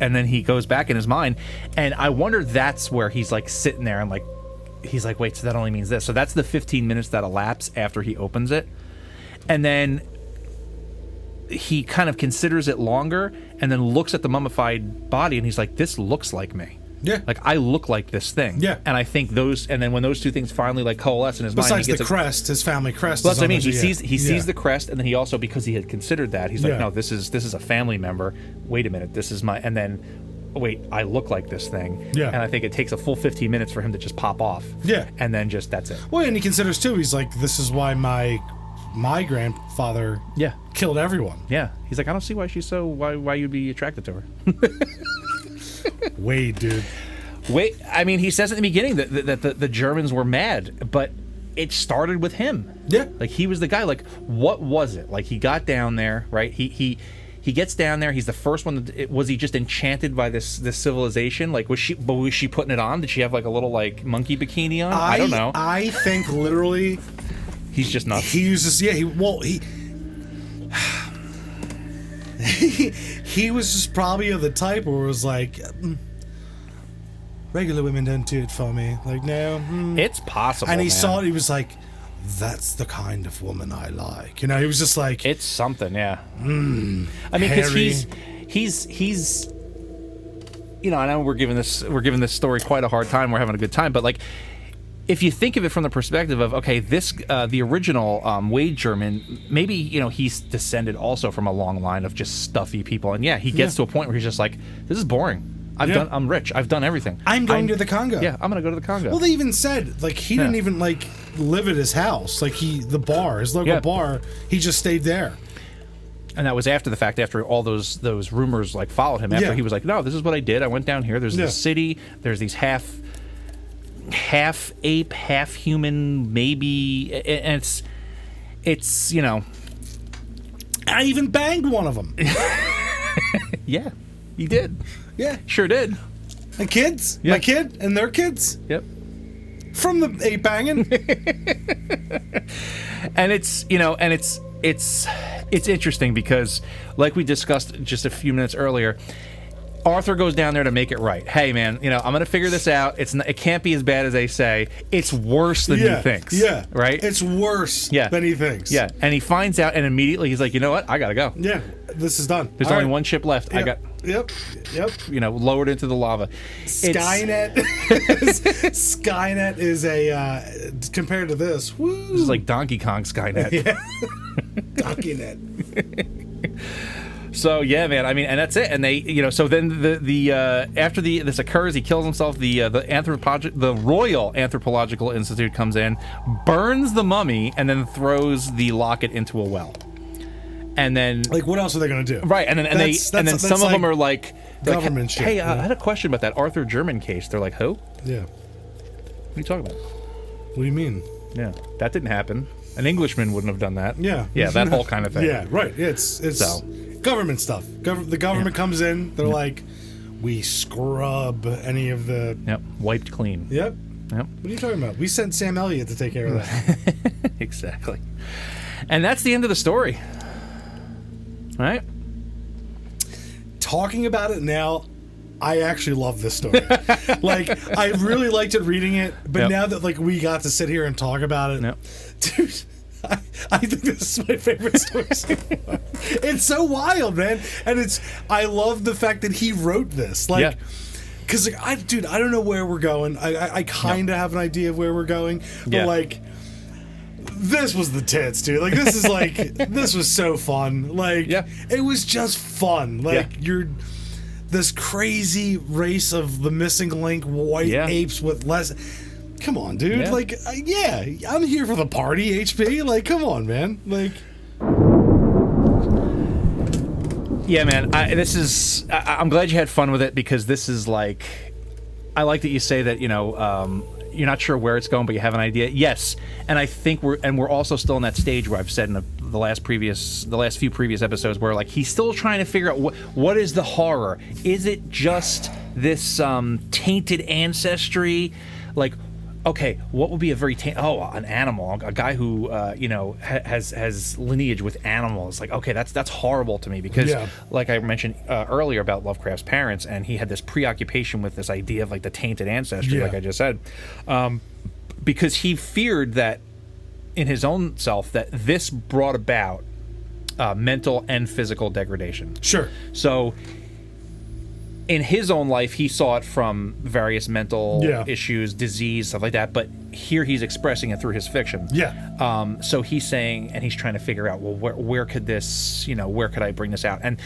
And then he goes back in his mind, and I wonder that's where he's like sitting there and like, he's like, wait, so that only means this. So that's the 15 minutes that elapse after he opens it. And then he kind of considers it longer and then looks at the mummified body and he's like, this looks like me. Yeah. Like, I look like this thing. Yeah. And I think and then when those two things finally like coalesce in his mind, besides the crest, his family crest. Well, that's what I mean. He sees the crest, and then he also, because he had considered that, he's like, no, this is a family member. Wait a minute, this is my, and then, wait, I look like this thing. Yeah. And I think it takes a full 15 minutes for him to just pop off. Yeah. And then that's it. Well, and he considers too, he's like, this is why my grandfather killed everyone. Yeah. He's like, I don't see why you'd be attracted to her. Wade, dude. Wait, I mean, he says at the beginning that the Germans were mad, but it started with him. Yeah. Like, he was the guy. Like, what was it? Like, he got down there, right? He gets down there. He's the first one. Was he just enchanted by this civilization? Like, was she putting it on? Did she have like a little like monkey bikini on? I don't know. I think literally he's just nuts. He uses he was just probably of the type where it was like, regular women don't do it for me. Like, no. It's possible. And he saw it, he was like, that's the kind of woman I like. He was just like, it's something, yeah. I mean, because he's I know we're giving this story quite a hard time. We're having a good time, but like, if you think of it from the perspective of, okay, this the original Wade Jermyn, maybe he's descended also from a long line of just stuffy people, and he gets to a point where he's just like, this is boring. I'm rich. I've done everything. I'm going to the Congo. Yeah, I'm going to go to the Congo. Well, they even said like he didn't even like live at his house. Like his local bar, he just stayed there. And that was after the fact, after all those rumors like followed him. After he was like, no, this is what I did. I went down here. There's this city. There's these half ape, half human, maybe, and it's I even banged one of them. Yeah, you did. Yeah, sure did. And kids, my kid and their kids. Yep. From the ape banging. And it's interesting because, like we discussed just a few minutes earlier, Arthur goes down there to make it right. Hey, man, I'm going to figure this out. It can't be as bad as they say. It's worse than he thinks. Yeah. Right? It's worse than he thinks. Yeah. And he finds out, and immediately he's like, you know what? I got to go. Yeah. This is done. There's only one ship left. Yeah. Yep. Lowered into the lava. Skynet. Skynet is a compared to this. Woo. This is like Donkey Kong Skynet. Yeah. Donkey Net. So yeah, man. I mean, and that's it. And they, so then the after this occurs, he kills himself. The Royal Anthropological Institute comes in, burns the mummy, and then throws the locket into a well. And then, like, what else are they going to do? Right, and then some of them are like government shit. Hey, I had a question about that Arthur Jermyn case. They're like, who? Yeah. What are you talking about? What do you mean? Yeah, that didn't happen. An Englishman wouldn't have done that. Yeah. Yeah, that whole kind of thing. Yeah, right. It's government stuff. The government comes in. They're like, we scrub any of the... Yep, wiped clean. Yep. What are you talking about? We sent Sam Elliott to take care of that. Exactly. And that's the end of the story. All right? Talking about it now, I actually love this story. Like, I really liked it reading it, but now that, like, we got to sit here and talk about it, dude... I think this is my favorite story so far. It's so wild, man, and I love the fact that he wrote this, like, because I don't know where we're going. I kind of have an idea of where we're going, but like, this was the tits, dude. Like, this is like this was so fun. Like, it was just fun. Like, you're this crazy race of the missing link white apes with less. Come on, dude. Yeah. Like, I'm here for the party, HP. Like, come on, man. Like, yeah, man. I'm glad you had fun with it, because this is like, I like that you say that, you're not sure where it's going, but you have an idea. Yes, and I think we're also still in that stage where I've said in the last few previous episodes where, like, he's still trying to figure out what is the horror. Is it just this tainted ancestry? Like, okay, what would be a very an animal, a guy who has lineage with animals. Like, okay, that's horrible to me, because like I mentioned earlier about Lovecraft's parents, and he had this preoccupation with this idea of, like, the tainted ancestry, like I just said, because he feared that in his own self that this brought about mental and physical degradation. Sure. So in his own life, he saw it from various mental issues, disease, stuff like that. But here he's expressing it through his fiction. Yeah. So he's saying, and he's trying to figure out, well, where could this, where could I bring this out? And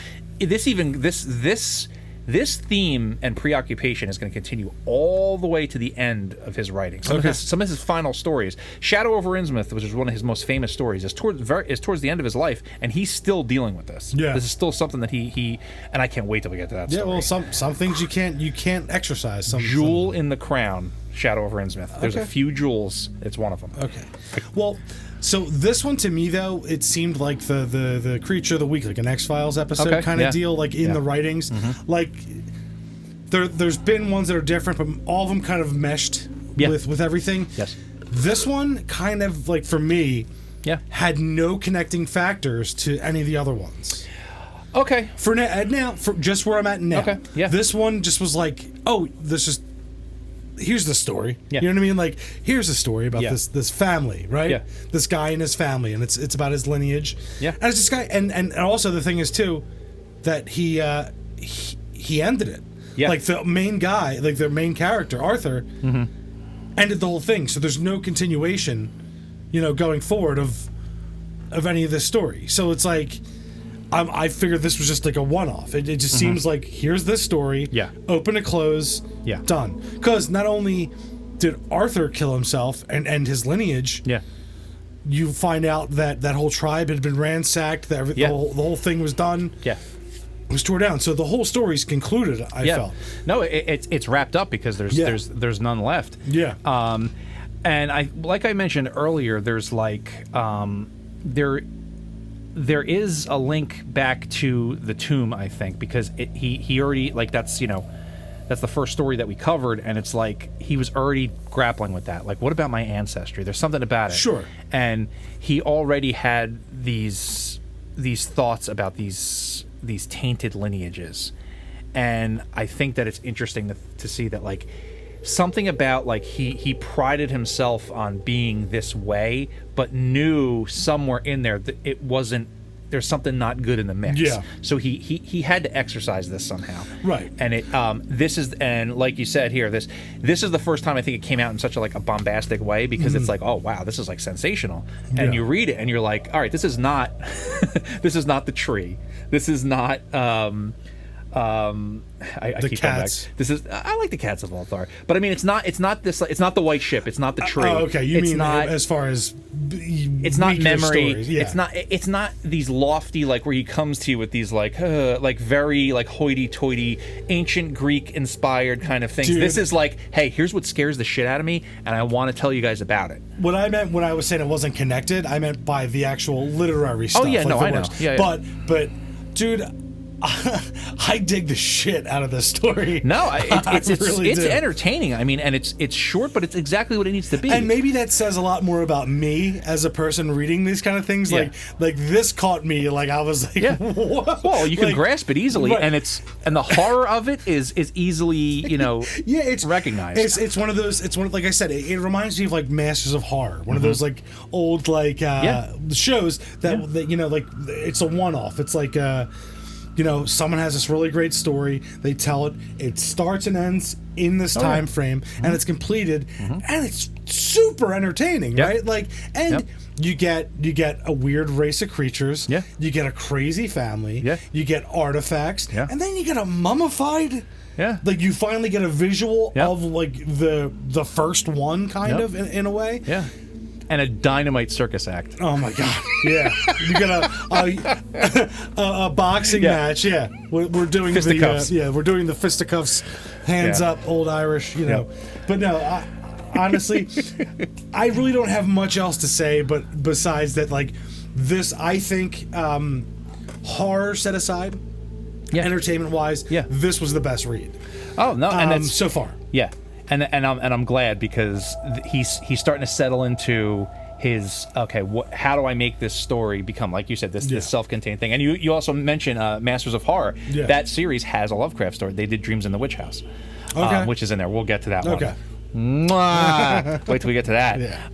this theme and preoccupation is going to continue all the way to the end of his writing. Some of his final stories, Shadow over Innsmouth, which is one of his most famous stories, is towards the end of his life, and he's still dealing with this. Yeah. This is still something that he and I can't wait till we get to that story. Yeah, well, some things you can't exercise. Jewel in the Crown, Shadow over Innsmouth. There's a few jewels. It's one of them. Okay. Well, so this one, to me, though, it seemed like the creature of the week, like an X-Files episode kind of deal, like in the writings. Mm-hmm. Like, there's been ones that are different, but all of them kind of meshed with everything. Yes. This one kind of, like, for me, had no connecting factors to any of the other ones. Okay. For just where I'm at now. Okay. Yeah. This one just was like, here's the story. Yeah. You know what I mean? Like, here's a story about this family, right? Yeah. This guy and his family, and it's about his lineage. Yeah. And it's this guy, and also the thing is too, that he ended it. Yeah. Like, the main guy, like their main character, Arthur, ended the whole thing. So there's no continuation, going forward of any of this story. So it's like, I figured this was just like a one-off. It just seems like, here's this story, open to close, done. Because not only did Arthur kill himself and end his lineage, you find out that whole tribe had been ransacked, that the whole thing was done. Yeah. It was tore down. So the whole story's concluded, I felt. No, it's wrapped up, because there's none left. Yeah. And like I mentioned earlier, there's like there is a link back to the tomb, I think, because he already, like, that's the first story that we covered, and it's like he was already grappling with that. Like, what about my ancestry? There's something about it. Sure. And he already had these thoughts about these tainted lineages, and I think that it's interesting to see that, like, something about, like, he prided himself on being this way, but knew somewhere in there that it wasn't there's something not good in the mix. Yeah. So he had to exercise this somehow. Right. And it this is, and like you said here, this is the first time I think it came out in such a bombastic way, because it's like, oh wow, this is like sensational. And you read it and you're like, all right, this is not this is not The Tree. This is not I keep going back. This is, I like the Cats of Lothar, but I mean it's not this, it's not the White Ship, it's not The Tree. Oh, okay. You it's mean not, as far as it's not memory. Stories. Yeah. It's not these lofty, like, where he comes to you with these like very like hoity-toity ancient Greek inspired kind of things. Dude. This is like, hey, here's what scares the shit out of me, and I want to tell you guys about it. What I meant when I was saying it wasn't connected, I meant by the actual literary stuff. Oh yeah, like no, I know. works. Yeah. But dude, I dig the shit out of this story. No, it's really do. entertaining. I mean, and it's short, but it's exactly what it needs to be. And maybe that says a lot more about me as a person reading these kind of things. Yeah. Like this caught me. Like I was like, whoa. Well, you can grasp it easily, right. and the horror of it is easily it's recognized. It's one of those. It's one, like I said, it reminds me of like Masters of Horror, one of those like old shows that like it's a one-off. It's like someone has this really great story, they tell it, it starts and ends in this time frame, and it's completed, and it's super entertaining, right? Like, and you get a weird race of creatures, you get a crazy family, you get artifacts, and then you get a mummified. Yeah, like you finally get a visual of like the first one, kind of in a way. Yeah. And a dynamite circus act. Oh my god! Yeah, you get a boxing match. Yeah, we're doing fisticuffs. We're doing the fisticuffs, hands up, old Irish. But no, honestly, I really don't have much else to say. But besides that, like this, I think horror set aside, entertainment wise, this was the best read. Oh no, and that's so far. Yeah. And I'm glad, because he's starting to settle into his how do I make this story become, like you said, this self-contained thing. And you also mentioned Masters of Horror. Yeah. That series has a Lovecraft story. They did Dreams in the Witch House, which is in there. We'll get to that one. Okay. Wait till we get to that. Yeah.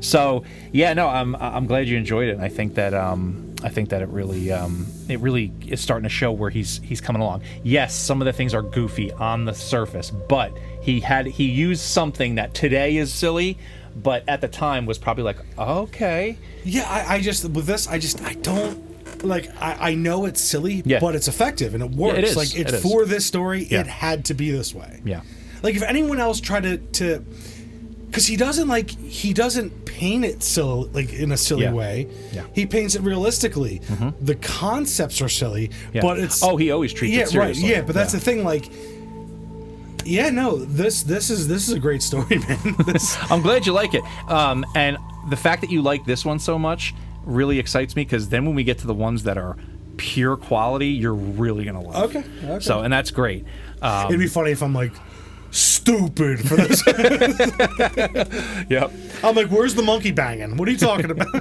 So no, I'm glad you enjoyed it. And I think that it really is starting to show where he's coming along. Yes, some of the things are goofy on the surface, but he used something that today is silly, but at the time was probably like, okay. Yeah, I just with this, I don't. Like I know it's silly, but it's effective and it works. Yeah, it is. Like it's for this story, it had to be this way. Yeah. Like if anyone else tried to because he doesn't paint it silly, like in a silly way. Yeah. He paints it realistically. The concepts are silly, but it's he always treats it seriously. Right. Yeah, but that's the thing. Like, this is a great story, man. I'm glad you like it. And the fact that you like this one so much really excites me, because then when we get to the ones that are pure quality, you're really gonna love. Okay. So, and that's great. It'd be funny if I'm like stupid for this. Yep. I'm like, where's the monkey banging? What are you talking about?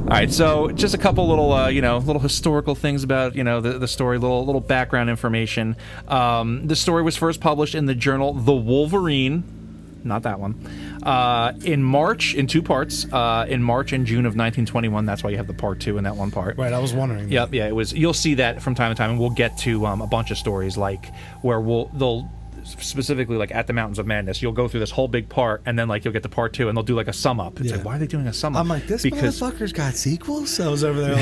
All right, so just a couple little, little historical things about, the story, little background information. The story was first published in the journal The Wolverine, not that one, in March, in two parts, in March and June of 1921. That's why you have the part 2 in that one part. Right, I was wondering. Yep, yeah, it was. You'll see that from time to time, and we'll get to a bunch of stories like where they'll specifically like at the Mountains of Madness. You'll go through this whole big part, and then like you'll get to part 2, and they'll do like a sum up. It's like, why are they doing a sum up? I'm like, this motherfucker's got sequels. So I was over there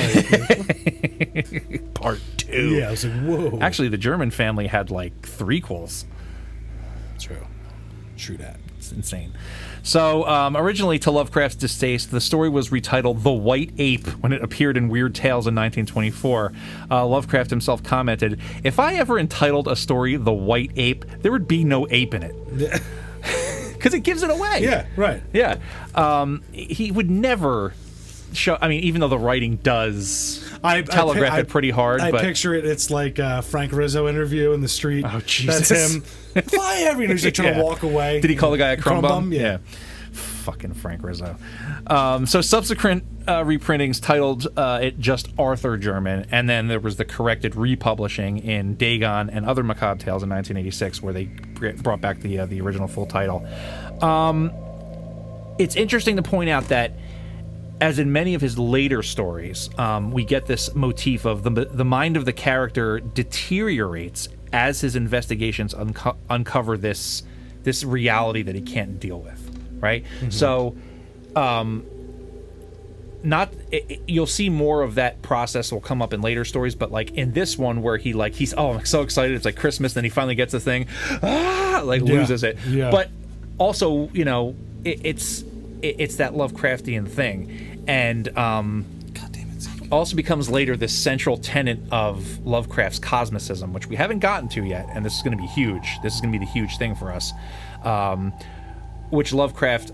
like, part 2. Yeah, I was like, whoa. Actually, the Jermyn family had like 3quels. True that. It's insane. So, originally, to Lovecraft's distaste, the story was retitled The White Ape when it appeared in Weird Tales in 1924. Lovecraft himself commented, "If I ever entitled a story The White Ape, there would be no ape in it." Because it gives it away. Yeah, right. Yeah. He would never show... I mean, even though the writing does telegraph it pretty hard. I picture it, it's like a Frank Rizzo interview in the street. Oh, Jesus. That's him. Fly every he's like trying to walk away. Did he call the guy a crumb bum? Yeah. Fucking Frank Rizzo. So subsequent reprintings titled it just Arthur Jermyn, and then there was the corrected republishing in Dagon and Other Macabre Tales in 1986, where they brought back the original full title. it's interesting to point out that, as in many of his later stories, we get this motif of the mind of the character deteriorates as his investigations uncover this reality that he can't deal with, right? Mm-hmm. So, you'll see more of that process will come up in later stories, but like in this one where he's I'm so excited, it's like Christmas, then he finally gets the thing, loses it. Yeah. But also, it's that Lovecraftian thing. And also becomes later this central tenet of Lovecraft's cosmicism, which we haven't gotten to yet, and this is going to be huge. This is going to be the huge thing for us, which Lovecraft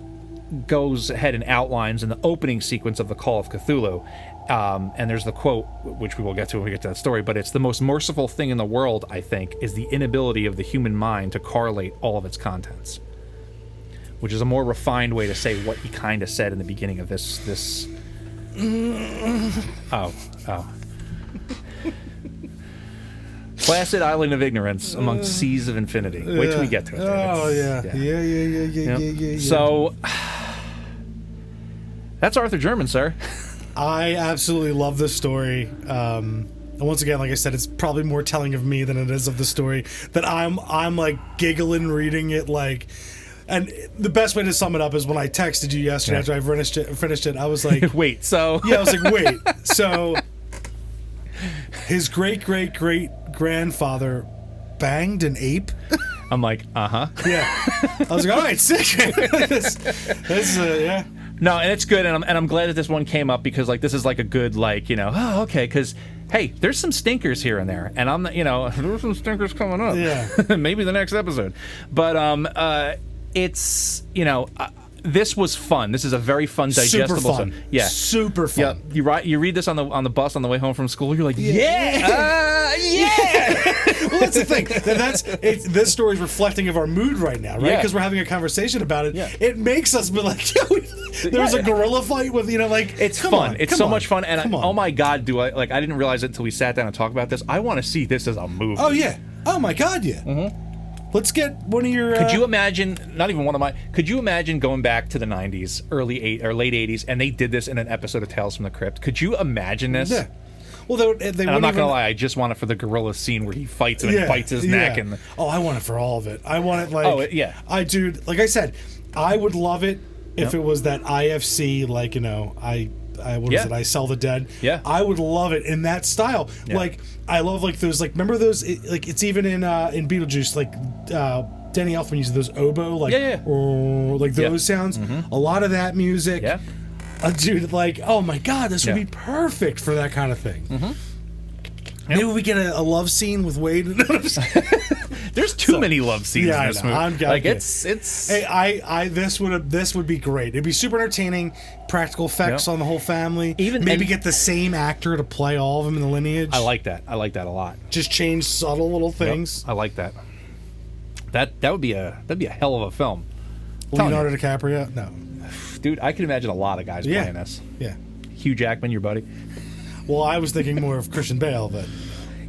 goes ahead and outlines in the opening sequence of the Call of Cthulhu. And there's the quote, which we will get to when we get to that story, but it's the most merciful thing in the world, I think, is the inability of the human mind to correlate all of its contents. Which is a more refined way to say what he kind of said in the beginning of this. Oh. Placid island of ignorance amongst seas of infinity. Wait till we get to it. Oh, yeah. So, that's Arthur Jermyn, sir. I absolutely love this story. And once again, like I said, it's probably more telling of me than it is of the story. That I'm like giggling reading it, like. And the best way to sum it up is when I texted you yesterday after I finished it, I was like... Wait, so... Yeah, I was like, wait. So, his great-great-great-grandfather banged an ape? I'm like, uh-huh. Yeah. I was like, all right, sick. Yeah. No, and it's good, and I'm glad that this one came up because, like, this is like a good, like, okay, because... Hey, there's some stinkers here and there, and I'm not, there's some stinkers coming up. Yeah. Maybe the next episode. But, it's, this was fun. This is a very fun, digestible. Super fun. Yeah. Super fun. Yeah. You read this on the bus on the way home from school. You're like, yeah. Well, that's the thing. This story is reflecting of our mood right now, right? Because we're having a conversation about it. Yeah. It makes us be like, there was a gorilla fight with, it's fun. It's so much fun. And oh my God, I didn't realize it until we sat down and talked about this. I want to see this as a movie. Oh, yeah. Oh my God, yeah. Mm-hmm. Let's get one of your... Could you imagine, not even one of my... Could you imagine going back to the 90s, late 80s, and they did this in an episode of Tales from the Crypt? Could you imagine this? Yeah. Well, they and I'm not going to lie, I just want it for the gorilla scene where he fights him and bites his neck. And I want it for all of it. I want it like... Oh, yeah. Like I said, I would love it if it was that IFC, like, what is it? I Sell the Dead. Yeah. I would love it in that style. Yeah. Like, I love, like, those, like, remember those, it's even in Beetlejuice, like, Danny Elfman uses those oboe, like, like those sounds. Mm-hmm. A lot of that music. Yeah. Dude, like, oh my God, this would be perfect for that kind of thing. Mm-hmm. Maybe we get a love scene with Wade. There's too many love scenes in this movie. Like it's. Hey, this would be great. It'd be super entertaining. Practical effects on the whole family. Maybe get the same actor to play all of them in the lineage. I like that a lot. Just change subtle little things. Yep, I like that. That would be a hell of a film. Leonardo DiCaprio? No. Dude, I can imagine a lot of guys playing this. Yeah. Hugh Jackman, your buddy. Well, I was thinking more of Christian Bale, but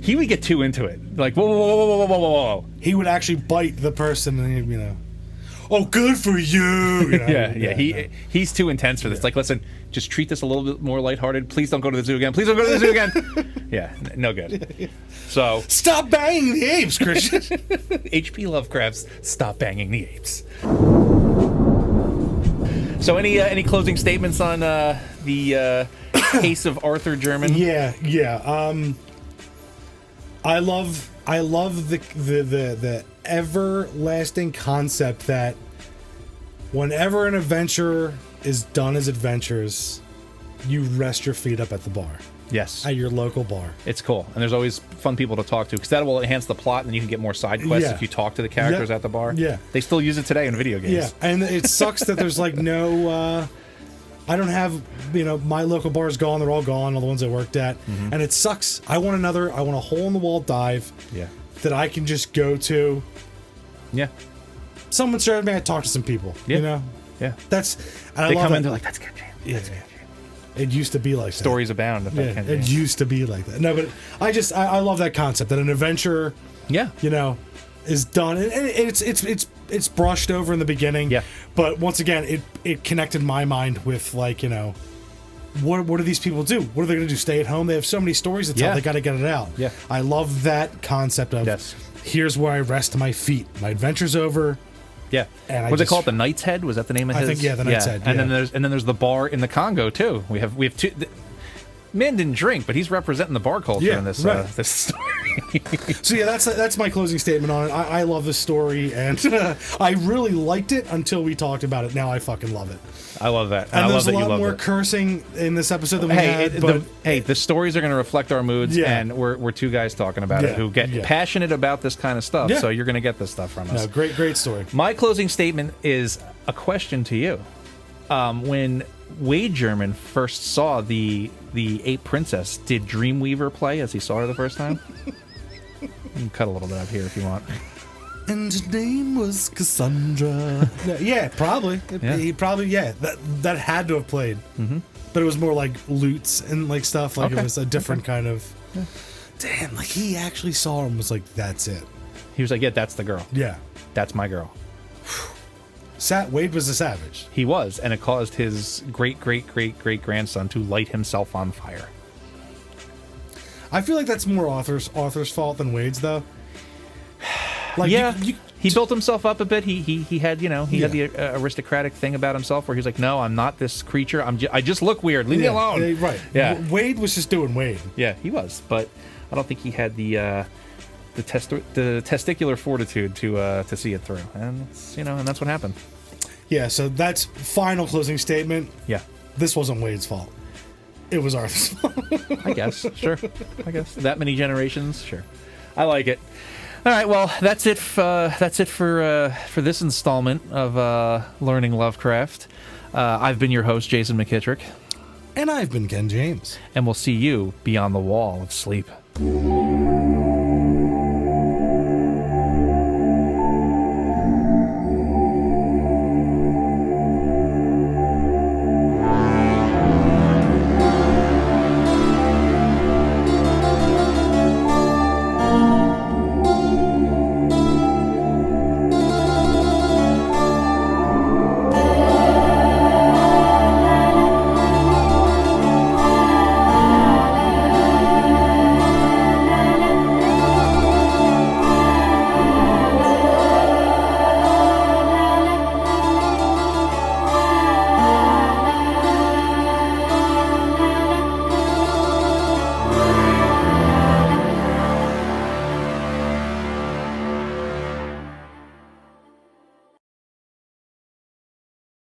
he would get too into it. Like, whoa. He would actually bite the person, and oh, good for you. He's too intense for this. Like, listen, just treat this a little bit more lighthearted. Please don't go to the zoo again. Please don't go to the zoo again. Yeah, no good. So stop banging the apes, Christian. H.P. Lovecraft's Stop Banging the Apes. So, any closing statements on the case of Arthur Jermyn? Yeah. I love the everlasting concept that whenever an adventure is done as adventures, you rest your feet up at the bar. Yes. At your local bar. It's cool. And there's always fun people to talk to, because that will enhance the plot, and you can get more side quests if you talk to the characters at the bar. Yeah. They still use it today in video games. Yeah. And it sucks that there's like no... I don't have, my local bar's gone. They're all gone, all the ones I worked at. Mm-hmm. And it sucks. I want a hole-in-the-wall dive that I can just go to. Yeah. Someone served me, I talk to some people, Yeah. They come in, they're like, that's good, Jam. Yeah. It used to be like that. Stories abound. It used to be like that. No, but I love that concept that an adventure, is done, and it's it's brushed over in the beginning. Yeah. But once again, it connected my mind with, like, you know, what do these people do? What are they going to do? Stay at home? They have so many stories to tell. Yeah. They got to get it out. Yeah. I love that concept of, Yes. here's where I rest my feet. My adventure's over. Yeah. And What they call it? The Knight's Head? Was that the name of I his? think, yeah, the Knight's Head, And yeah. then there's the bar in the Congo too. We have two. Man didn't drink, but he's representing the bar culture Yeah, in this right. this story. So yeah, that's my closing statement on it. I love this story, and I really liked it until we talked about it. Now I fucking love it. I love that. And I there's love a that you lot love more it. cursing in this episode than we had. The stories are going to reflect our moods, Yeah. and we're two guys talking about it Yeah, who get yeah. passionate about this kind of stuff. Yeah. So you're going to get this stuff from us. No, great story. My closing statement is a question to you. When Wade Jermyn first saw the Ape Princess, did Dreamweaver play as he saw her the first time? You can cut a little bit up here if you want. And her name was Cassandra. Yeah, probably. Yeah. He probably, that had to have played. Mm-hmm. But it was more like lutes and like stuff. Like Okay. it was a different kind of. Yeah. Damn, like he actually saw her and was like, "That's it." He was like, "Yeah, that's the girl. Yeah. That's my girl." Wade was a savage. He was, and it caused his great grandson to light himself on fire. I feel like that's more Arthur's fault than Wade's, though. Like, Yeah, he built himself up a bit. He had had the aristocratic thing about himself where he's like, no, I'm not this creature. I just look weird. Leave me alone. Right. Yeah. Wade was just doing Wade. Yeah, he was, but I don't think he had the testicular fortitude to see it through, and that's what happened. Yeah. So that's final closing statement. Yeah, This wasn't Wade's fault. It was Arthur's fault. I guess. Sure. I guess that many generations. Sure. I like it. All right. Well, that's it. That's it for this installment of Learning Lovecraft. I've been your host, Jason McKittrick, And I've been Ken James. and we'll see you beyond the wall of sleep.